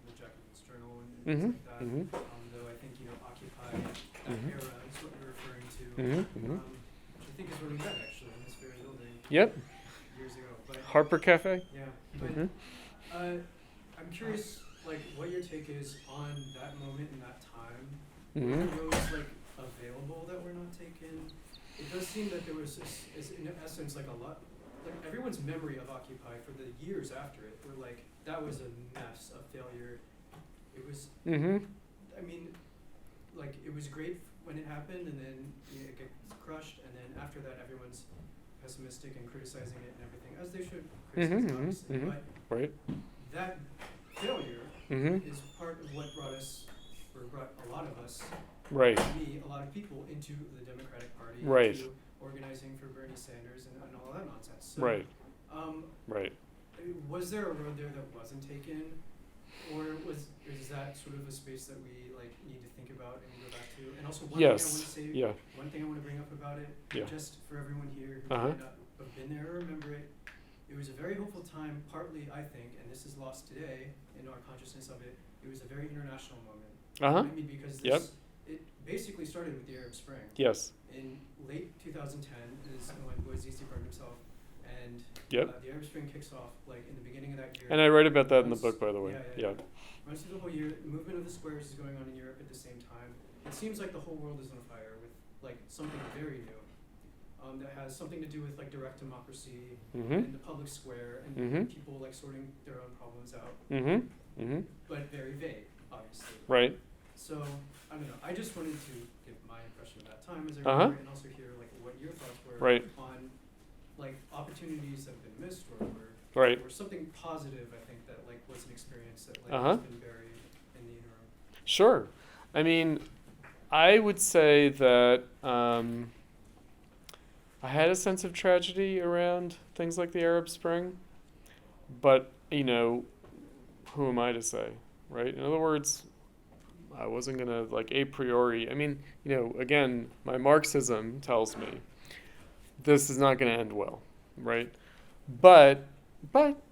the Jacobin's journal and things like that. Mm-hmm. Though I think Occupy that era is what you're referring to, Mm-hmm. which I think is where we met actually in this very building. Yep. Years ago. But Harper Cafe. yeah, but I'm curious, what your take is on that moment in that time. Were the roads available that were not taken? It does seem that there was this, in essence, a lot. Everyone's memory of Occupy for the years after it were that was a mess, a failure. It was. I mean, it was great when it happened, and then it gets crushed, and then after that, everyone's pessimistic and criticizing it and everything, as they should criticize it, obviously. But right. that failure is part of what brought a lot of us Right. me, a lot of people, into the Democratic Party, Right. into organizing for Bernie Sanders and all that nonsense. So, Right. Um, Right. I mean, was there a road there that wasn't taken, or is that sort of a space that we like need to think about and go back to? And also, one thing I want to Yes. say, Yeah. one thing I want to bring up about it, Yeah. just for everyone here who Uh-huh. might not have been there or remember it, it was a very hopeful time. Partly, I think, and this is lost today in our consciousness of it. It was a very international moment. Uh-huh. I mean, because Yep. it basically started with the Arab Spring. Yes. In late 2010 is when Bouazizi burned himself, and Yep. the Arab Spring kicks off like in the beginning of that year. And I write about that in the Runs- book, by the way. Yeah. Runs through the whole year. The movement of the squares is going on in Europe at the same time. It seems like the whole world is on fire with like something very new. That has something to do with like direct democracy Mm-hmm. and the public square and Mhm. people like sorting their own problems out, Mm-hmm. Mm-hmm. but very vague, obviously. Right. So I don't know. I just wanted to give my impression of that time as I Uh-huh. remember, and also hear like what your thoughts were Right. on like opportunities that have been missed, or Right. or something positive. I think that like was an experience that like Uh-huh. has been buried in the interim. Sure. I mean, I would say that I had a sense of tragedy around things like the Arab Spring, but, you know, who am I to say, right? In other words, I wasn't going to, like, a priori, I mean, you know, again, my Marxism tells me this is not going to end well, right? But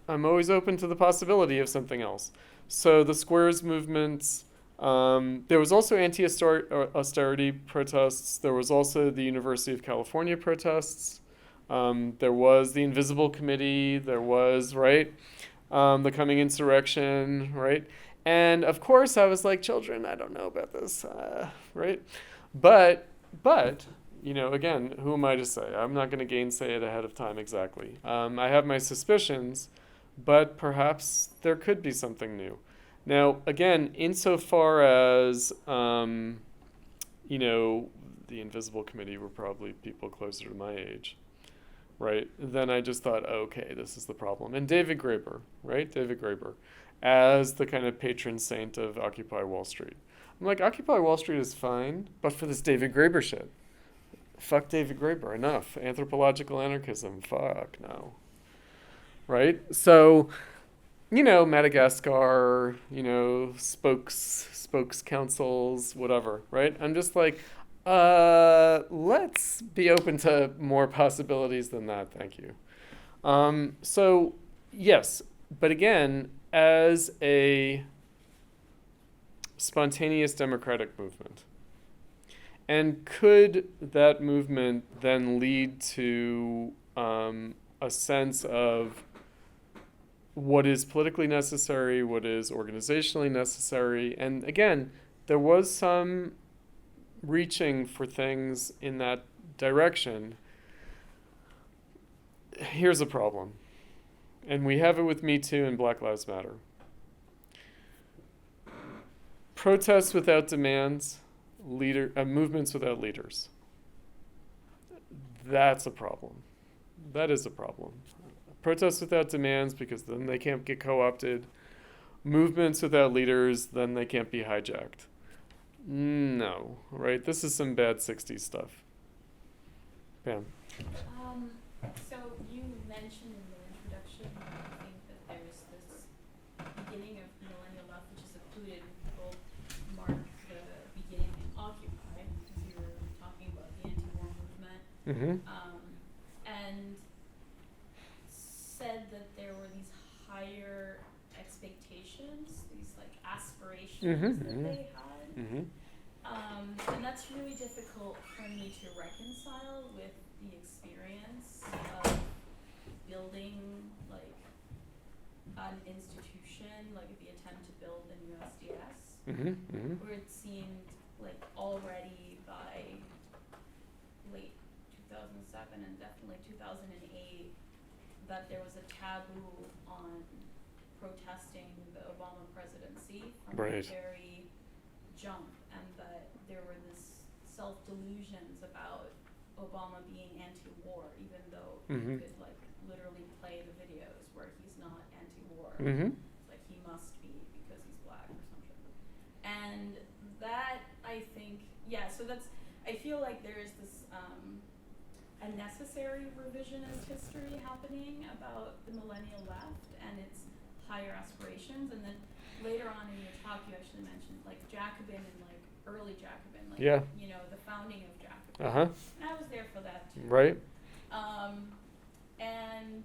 I'm always open to the possibility of something else. So the Squares movements, there was also anti-austerity protests. There was also the University of California protests. There was the Invisible Committee. There was, right, the coming insurrection, right? And of course I was like, children, I don't know about this, right? But, you know, again, who am I to say? I'm not going to gainsay it ahead of time exactly. I have my suspicions, but perhaps there could be something new. Now, again, insofar as, you know, the Invisible Committee were probably people closer to my age, right? Then I just thought, okay, this is the problem. And David Graeber, right? David Graeber, as the kind of patron saint of Occupy Wall Street. I'm like, Occupy Wall Street is fine, but for this David Graeber shit. Fuck David Graeber, enough. Anthropological anarchism, fuck, no. Right? So, you know, Madagascar, you know, spokes councils, whatever, right? I'm just like, let's be open to more possibilities than that, thank you. So, yes, but again, as a spontaneous democratic movement, and could that movement then lead to a sense of what is politically necessary, what is organizationally necessary? And again, there was some reaching for things in that direction. Here's a problem, and we have it with Me Too and Black Lives Matter. Protests without demands, movements without leaders. That's a problem. That is a problem. Protests without demands, because then they can't get co-opted. Movements without leaders, then they can't be hijacked. No, right? This is some bad 60s stuff. Pam. So you mentioned in the introduction, I think that there's this beginning of Millennial Left, which is included, will mark the beginning of Occupy, because you were talking about the anti-war movement. Mm-hmm. And said that there were these higher expectations, these like aspirations that they had. Mm-hmm. And that's really difficult for me to reconcile with the experience of building like an institution, like the attempt to build the new SDS, where it seemed like already by late 2007 and definitely 2008 that there was a taboo on protesting the Obama presidency from the very jump, and that there were this self-delusions about Obama being anti-war, even though you could like literally play the videos where he's not anti-war. Like he must be because he's black or something. And that, I think, yeah, so that's, I feel like there is this a necessary revisionist history happening about the Millennial Left and its higher aspirations, and then later on in your talk you actually mentioned like Jacobin and like early Jacobin, like Yeah. you know, the founding of Jacobin. Uh-huh. And I was there for that too. Right. And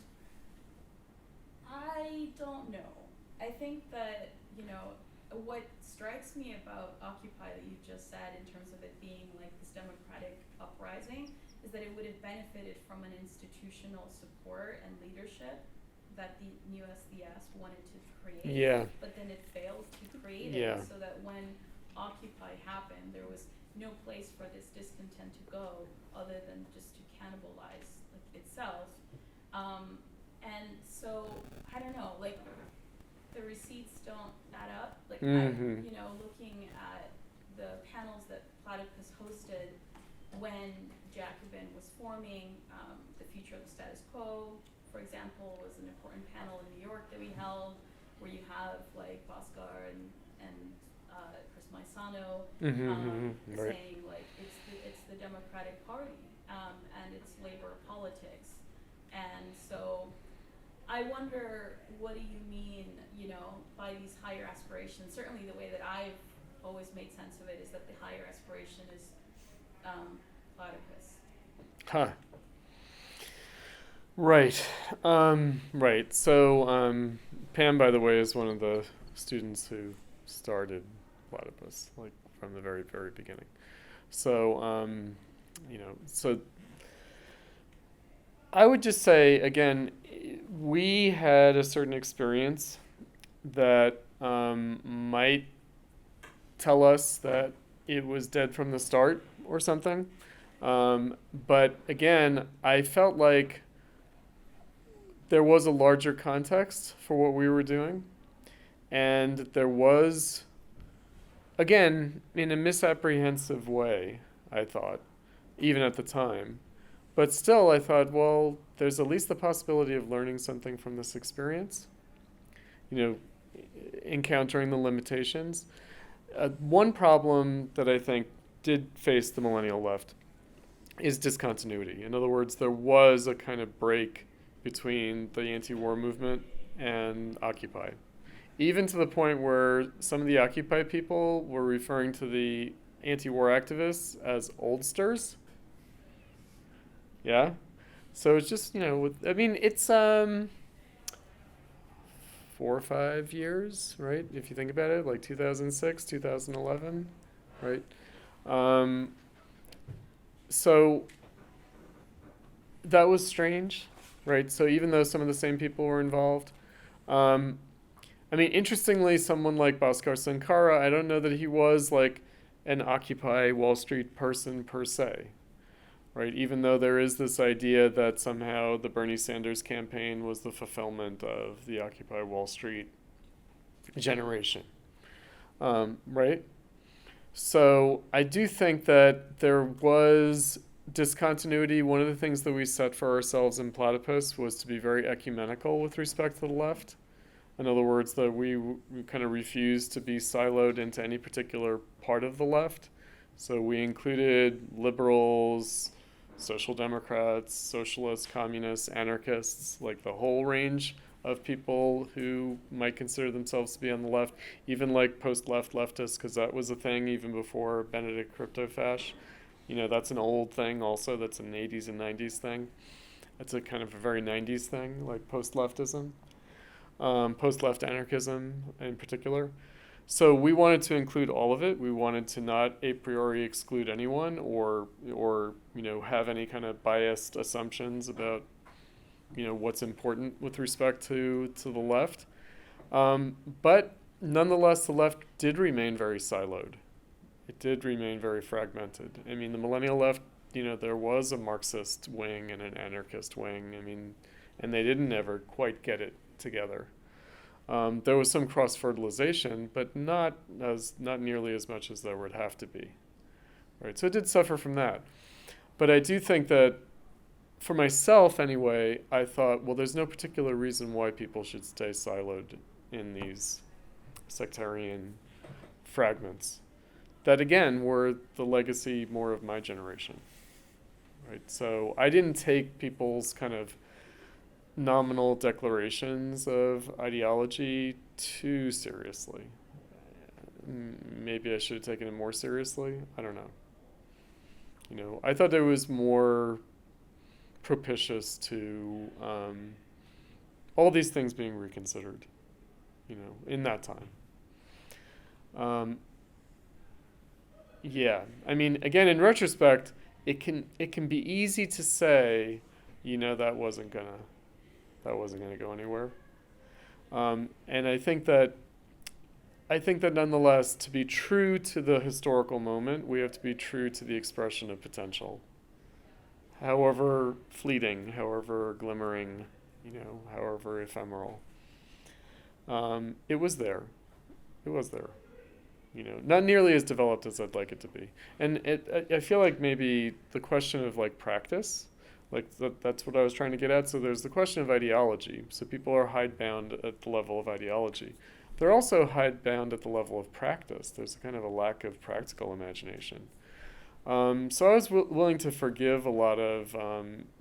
I don't know. I think that, you know, what strikes me about Occupy that you just said in terms of it being like this democratic uprising is that it would have benefited from an institutional support and leadership that the new SDS wanted to create. Yeah. But then it failed to create Yeah. it, so that when Occupy happened, there was no place for this discontent to go other than just to cannibalize like, itself. And so, I don't know, like, the receipts don't add up. Like, Mhm. you know, looking at the panels that Platypus hosted when Jacobin was forming, the future of the status quo, for example, was an important panel in New York that we held, where you have, like, Bhaskar and Chris Maisano Right. saying, like, it's the Democratic Party, and it's labor politics. And so I wonder, what do you mean, you know, by these higher aspirations? Certainly the way that I've always made sense of it is that the higher aspiration is Platypus. Huh. Right. Right. So Pam, by the way, is one of the students who started Platypus, like from the very, very beginning. So, you know, so I would just say, again, we had a certain experience that might tell us that it was dead from the start or something. But again, I felt like there was a larger context for what we were doing. And there was, again, in a misapprehensive way, I thought, even at the time. But still, I thought, well, there's at least the possibility of learning something from this experience, you know, encountering the limitations. One problem that I think did face the Millennial Left is discontinuity. In other words, there was a kind of break between the anti-war movement and Occupy. Even to the point where some of the Occupy people were referring to the anti-war activists as oldsters. Yeah? So it's just, you know, I mean, it's 4 or 5 years, right? If you think about it, like 2006, 2011, right? So that was strange, right? So even though some of the same people were involved, I mean, interestingly, someone like Bhaskar Sankara, I don't know that he was like an Occupy Wall Street person per se, right? Even though there is this idea that somehow the Bernie Sanders campaign was the fulfillment of the Occupy Wall Street generation, right? So I do think that there was discontinuity. One of the things that we set for ourselves in Platypus was to be very ecumenical with respect to the left. In other words, that we kind of refused to be siloed into any particular part of the left. So we included liberals, social democrats, socialists, communists, anarchists, like the whole range of people who might consider themselves to be on the left, even like post-left leftists, because that was a thing even before Benedict Cryptofash. You know, that's an old thing also, that's an 80s and 90s thing. That's a kind of a very 90s thing, like post-leftism. Post-left anarchism in particular. So we wanted to include all of it. We wanted to not a priori exclude anyone or you know, have any kind of biased assumptions about, you know, what's important with respect to the left. But nonetheless, the left did remain very siloed. It did remain very fragmented. I mean, the Millennial Left, you know, there was a Marxist wing and an anarchist wing. I mean, and they didn't ever quite get it together. There was some cross-fertilization, but not nearly as much as there would have to be. Right? So it did suffer from that. But I do think that, for myself anyway, I thought, well, there's no particular reason why people should stay siloed in these sectarian fragments. that again were the legacy more of my generation, right? So I didn't take people's kind of nominal declarations of ideology too seriously. Maybe I should have taken it more seriously. I don't know. You know, I thought it was more propitious to all these things being reconsidered, you know, in that time. Yeah, I mean, again, in retrospect, it can be easy to say, you know, that wasn't gonna go anywhere. And I think that nonetheless, to be true to the historical moment, we have to be true to the expression of potential. However fleeting, however glimmering, you know, however ephemeral. It was there. It was there. You know, not nearly as developed as I'd like it to be. And I feel like maybe the question of like practice, like that's what I was trying to get at. So there's the question of ideology. So people are hidebound at the level of ideology. They're also hidebound at the level of practice. There's kind of a lack of practical imagination. So I was willing to forgive a lot of,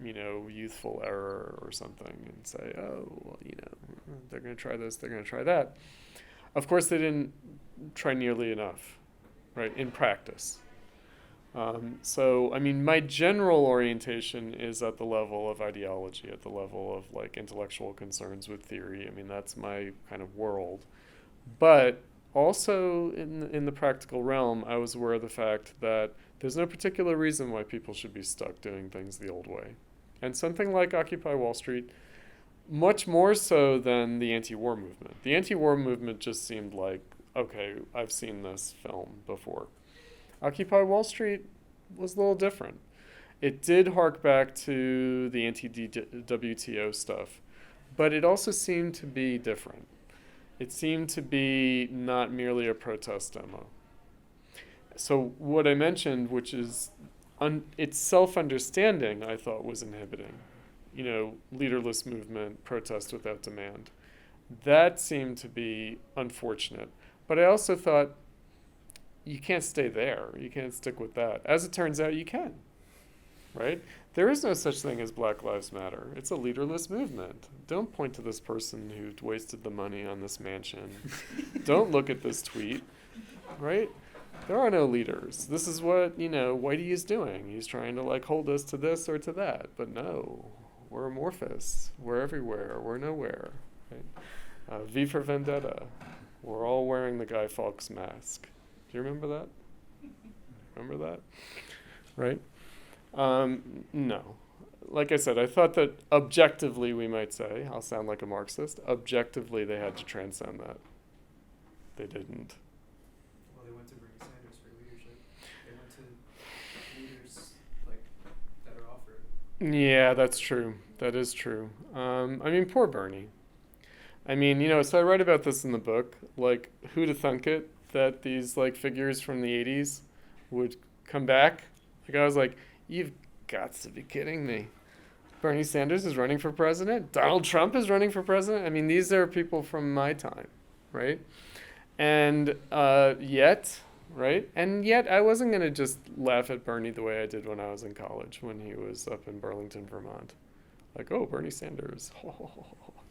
you know, youthful error or something and say, oh, well, you know, they're going to try this, they're going to try that. Of course, they didn't try nearly enough, right, in practice. So, I mean, my general orientation is at the level of ideology, at the level of, like, intellectual concerns with theory. I mean, that's my kind of world. But also in the practical realm, I was aware of the fact that there's no particular reason why people should be stuck doing things the old way. And something like Occupy Wall Street, much more so than the anti-war movement. The anti-war movement just seemed like, okay, I've seen this film before. Occupy Wall Street was a little different. It did hark back to the anti-WTO stuff, but it also seemed to be different. It seemed to be not merely a protest demo. So what I mentioned, which is its self-understanding, I thought was inhibiting. You know, leaderless movement, protest without demand. That seemed to be unfortunate. But I also thought, you can't stay there. You can't stick with that. As it turns out, you can, right? There is no such thing as Black Lives Matter. It's a leaderless movement. Don't point to this person who wasted the money on this mansion. Don't look at this tweet, right? There are no leaders. This is what, you know, Whitey is doing. He's trying to, like, hold us to this or to that. But no, we're amorphous. We're everywhere. We're nowhere. Right? V for Vendetta. We're all wearing the Guy Fawkes mask. Do you remember that? Remember that? Right? No. Like I said, I thought that objectively, we might say, I'll sound like a Marxist, objectively they had to transcend that. They didn't. Well, they went to Bernie Sanders for leadership. They went to leaders like that are offered. Yeah, that's true. That is true. I mean, poor Bernie. I mean, you know, so I write about this in the book, like, who'd have thunk it that these, like, figures from the 80s would come back? Like, I was like, you've got to be kidding me. Bernie Sanders is running for president? Donald Trump is running for president? I mean, these are people from my time, right? And yet, right? And yet I wasn't going to just laugh at Bernie the way I did when I was in college, when he was up in Burlington, Vermont. Like, oh, Bernie Sanders.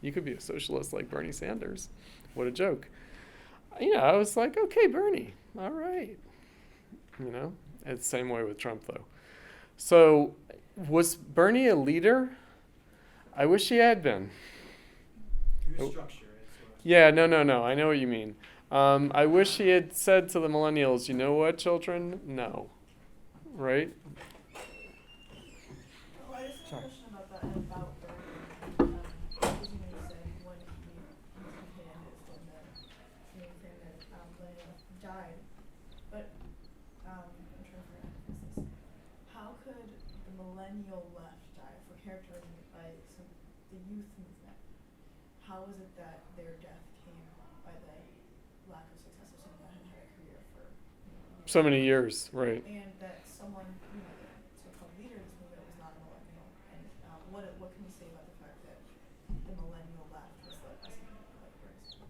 You could be a socialist like Bernie Sanders. What a joke. You know, I was like, okay, Bernie, all right. You know, it's the same way with Trump, though. So, was Bernie a leader? I wish he had been. He was structured. Yeah, no. I know what you mean. I wish he had said to the millennials, you know what, children? No. Right? Well, I just have a question about that and about Bernie. As you know, you said one of the hand is when the millennial died. But I'm trying to figure out this. How could the millennial left die? If we're characterizing it by the youth movement, how is it that their death came by the lack of success of someone that had had a career for So many years, right. and that someone, you know, the so-called leader of this movement was not a millennial? And what can you say about the fact that the millennial left was led by someone like Bernie Sanders?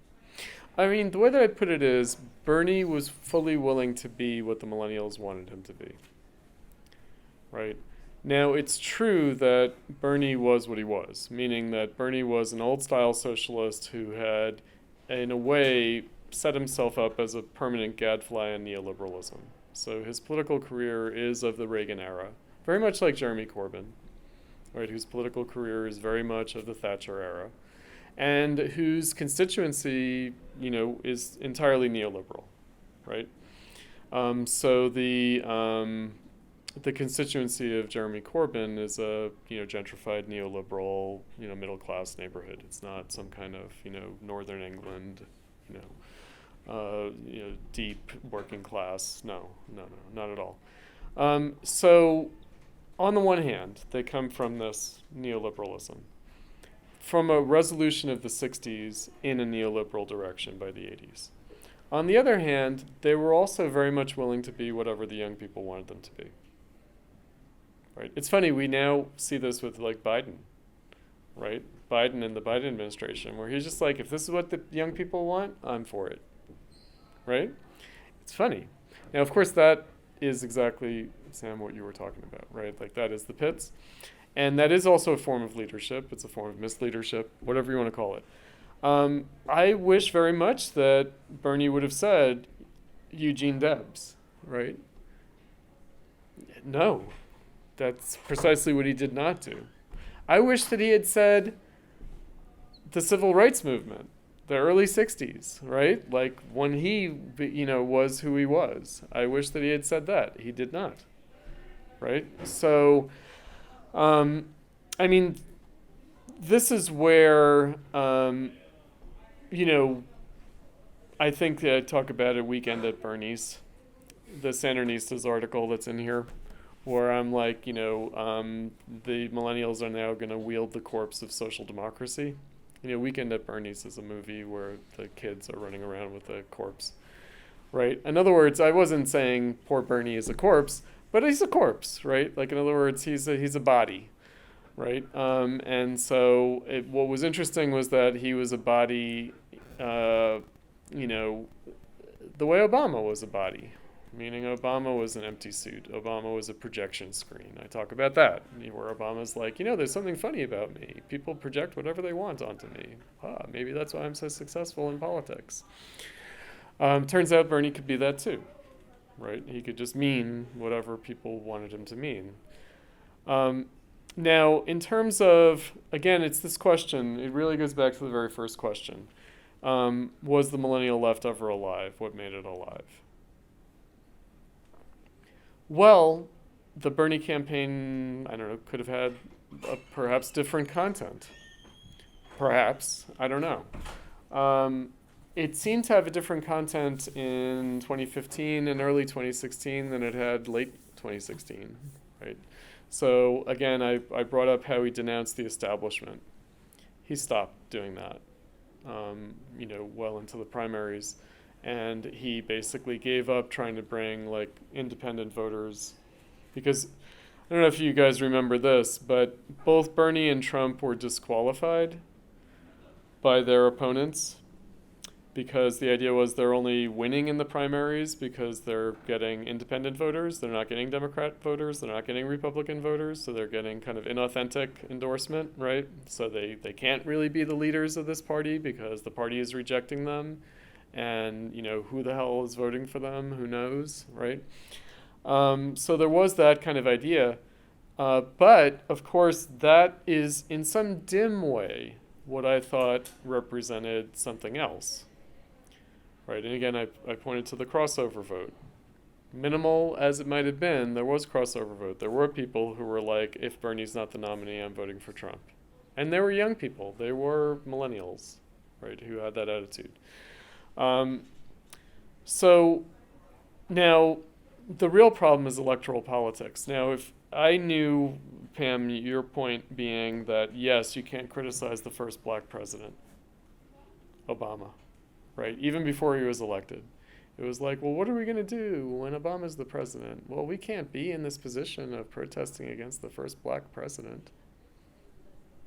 I mean, the way that I put it is Bernie was fully willing to be what the millennials wanted him to be. Right? Now, it's true that Bernie was what he was, meaning that Bernie was an old-style socialist who had, in a way, set himself up as a permanent gadfly in neoliberalism. So his political career is of the Reagan era, very much like Jeremy Corbyn, right, whose political career is very much of the Thatcher era, and whose constituency, is entirely neoliberal, right? So the constituency of Jeremy Corbyn is a gentrified neoliberal middle class neighborhood. It's not some kind of northern England deep working class. No, not at all. So on the one hand, they come from this neoliberalism, from a resolution of the 60s in a neoliberal direction by the 80s. On the other hand, they were also very much willing to be whatever the young people wanted them to be. Right? It's funny, we now see this with like Biden, right? Biden and the Biden administration, where he's just like, if this is what the young people want, I'm for it. Right? It's funny. Now, of course, that is exactly, Sam, what you were talking about, right? Like that is the pits. And that is also a form of leadership. It's a form of misleadership, whatever you want to call it. I wish very much that Bernie would have said Eugene Debs, right? No, that's precisely what he did not do. I wish that he had said the civil rights movement, the early 60s, right? Like when he, was who he was. I wish that he had said that. He did not, right? So, I mean, this is where, I think that I talk about a weekend at Bernie's, the Sandernistas article that's in here, where I'm like, the millennials are now going to wield the corpse of social democracy. Weekend at Bernie's is a movie where the kids are running around with a corpse, right? In other words, I wasn't saying poor Bernie is a corpse, but he's a corpse, right? Like, in other words, he's a body, right? And so what was interesting was that he was a body, the way Obama was a body, meaning Obama was an empty suit. Obama was a projection screen. I talk about that, where Obama's like, there's something funny about me. People project whatever they want onto me. Maybe that's why I'm so successful in politics. Turns out Bernie could be that too, right? He could just mean whatever people wanted him to mean. Now, in terms of, again, it's this question, it really goes back to the very first question. Was the millennial left ever alive? What made it alive? Well, the Bernie campaign, I don't know, could have had perhaps different content. Perhaps, I don't know. It seemed to have a different content in 2015 and early 2016 than it had late 2016, right? So again, I brought up how he denounced the establishment. He stopped doing that, well into the primaries. And he basically gave up trying to bring like independent voters, because I don't know if you guys remember this, but both Bernie and Trump were disqualified by their opponents because the idea was they're only winning in the primaries because they're getting independent voters. They're not getting Democrat voters. They're not getting Republican voters. So they're getting kind of inauthentic endorsement, right? So they can't really be the leaders of this party because the party is rejecting them. And, who the hell is voting for them? Who knows, right? So there was that kind of idea. But, of course, that is in some dim way what I thought represented something else, right? And again, I pointed to the crossover vote. Minimal as it might have been, there was crossover vote. There were people who were like, if Bernie's not the nominee, I'm voting for Trump. And they were young people. They were millennials, right, who had that attitude. So now the real problem is electoral politics. Now, if I knew, Pam, your point being that, yes, you can't criticize the first black president, Obama, right? Even before he was elected. It was like, well, what are we going to do when Obama's the president? Well, we can't be in this position of protesting against the first black president.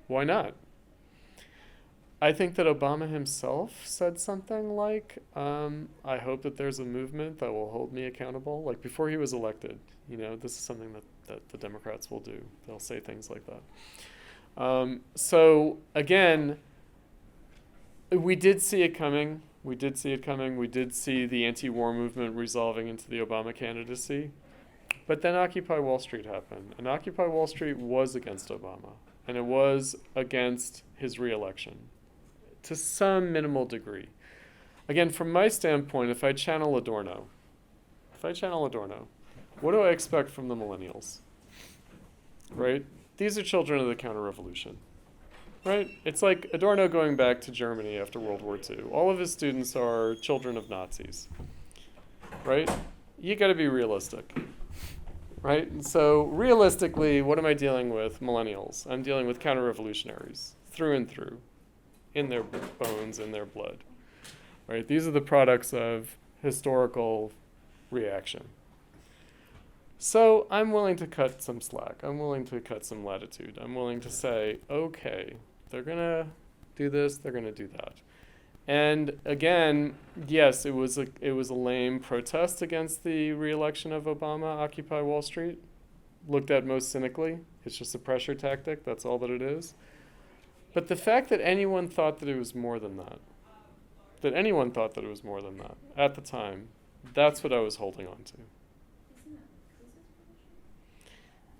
Why not? I think that Obama himself said something like, I hope that there's a movement that will hold me accountable. Like before he was elected, this is something that the Democrats will do. They'll say things like that. So again, we did see it coming. We did see the anti-war movement resolving into the Obama candidacy. But then Occupy Wall Street happened. And Occupy Wall Street was against Obama. And it was against his re-election to some minimal degree. Again, from my standpoint, if I channel Adorno, what do I expect from the millennials? Right? These are children of the counter-revolution. Right? It's like Adorno going back to Germany after World War II. All of his students are children of Nazis. Right? You got to be realistic. Right? And so realistically, what am I dealing with? Millennials. I'm dealing with counter-revolutionaries through and through, in their bones, in their blood. Right? These are the products of historical reaction. So I'm willing to cut some slack. I'm willing to cut some latitude. I'm willing to say, okay, they're going to do this, they're going to do that. And again, yes, it was a lame protest against the re-election of Obama, Occupy Wall Street. Looked at most cynically. It's just a pressure tactic. That's all that it is. But the fact that anyone thought that it was more than that, at the time, that's what I was holding on to.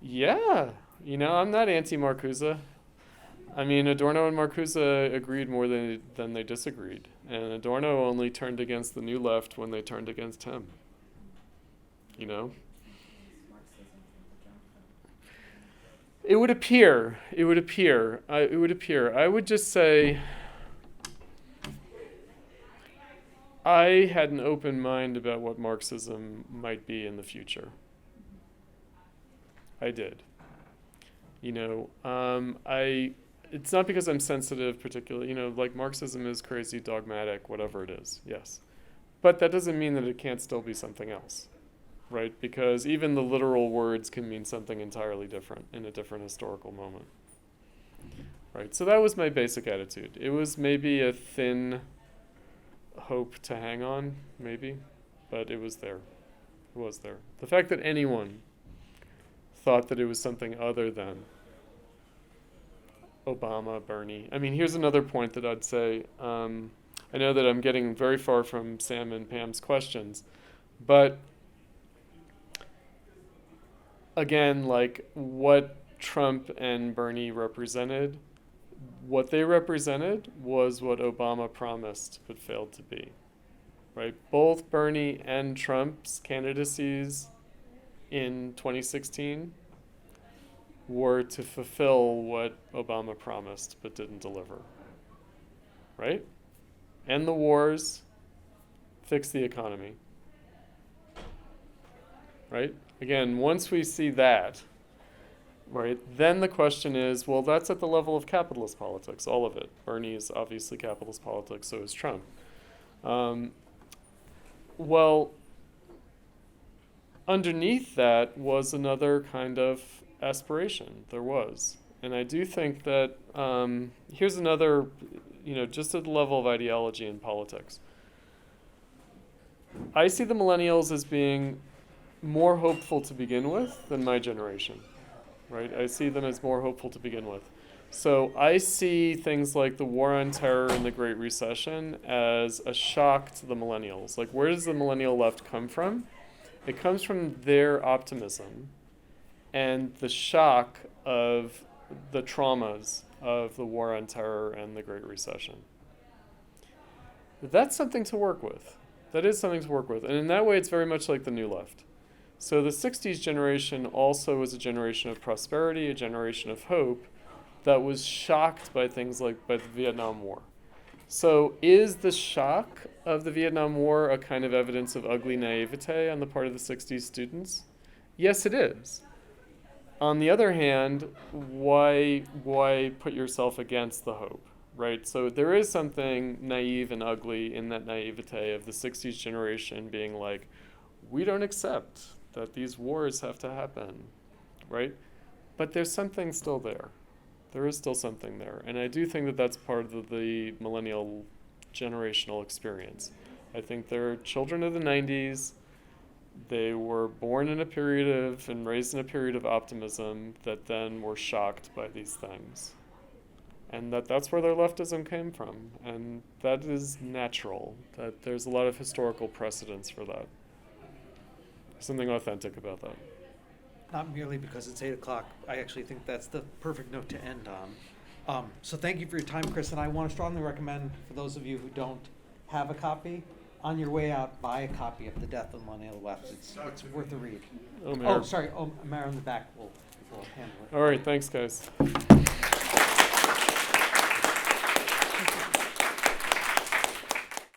Yeah. I'm not anti-Marcuse. I mean, Adorno and Marcuse agreed more than they disagreed. And Adorno only turned against the New Left when they turned against him. It would appear. I would just say I had an open mind about what Marxism might be in the future. I did. It's not because I'm sensitive particularly, like Marxism is crazy, dogmatic, whatever it is, yes. But that doesn't mean that it can't still be something else, right? Because even the literal words can mean something entirely different in a different historical moment, right? So that was my basic attitude. It was maybe a thin hope to hang on, maybe, but it was there. It was there. The fact that anyone thought that it was something other than Obama, Bernie. I mean, here's another point that I'd say. I know that I'm getting very far from Sam and Pam's questions, but again, like what Trump and Bernie represented, what they represented was what Obama promised but failed to be, right? Both Bernie and Trump's candidacies in 2016 were to fulfill what Obama promised but didn't deliver, right? End the wars, fix the economy, right? Again, once we see that, right, then the question is, well, that's at the level of capitalist politics, all of it. Bernie is obviously capitalist politics, so is Trump. Well, underneath that was another kind of aspiration. There was. And I do think that, here's another, just at the level of ideology in politics. I see the millennials as being more hopeful to begin with than my generation, right? I see them as more hopeful to begin with. So I see things like the war on terror and the Great Recession as a shock to the millennials. Like, where does the millennial left come from? It comes from their optimism and the shock of the traumas of the war on terror and the Great Recession. That's something to work with. That is something to work with. And in that way, it's very much like the New Left. So the 60s generation also was a generation of prosperity, a generation of hope that was shocked by things like by the Vietnam War. So is the shock of the Vietnam War a kind of evidence of ugly naivete on the part of the 60s students? Yes, it is. On the other hand, why put yourself against the hope, right? So there is something naive and ugly in that naivete of the 60s generation being like, we don't accept that these wars have to happen, right? But there's something still there. There is still something there. And I do think that that's part of the millennial generational experience. I think they're children of the 90s. They were born in a period of and raised in a period of optimism that then were shocked by these things. And that's where their leftism came from. And that is natural. That there's a lot of historical precedence for that. Something authentic about that. Not merely because it's 8 o'clock. I actually think that's the perfect note to end on. So thank you for your time, Chris. And I want to strongly recommend, for those of you who don't have a copy, on your way out, buy a copy of The Death of the Millennial Left. It's worth a read. Omer. Oh, sorry. Omer in the back will handle it. All right, thanks, guys.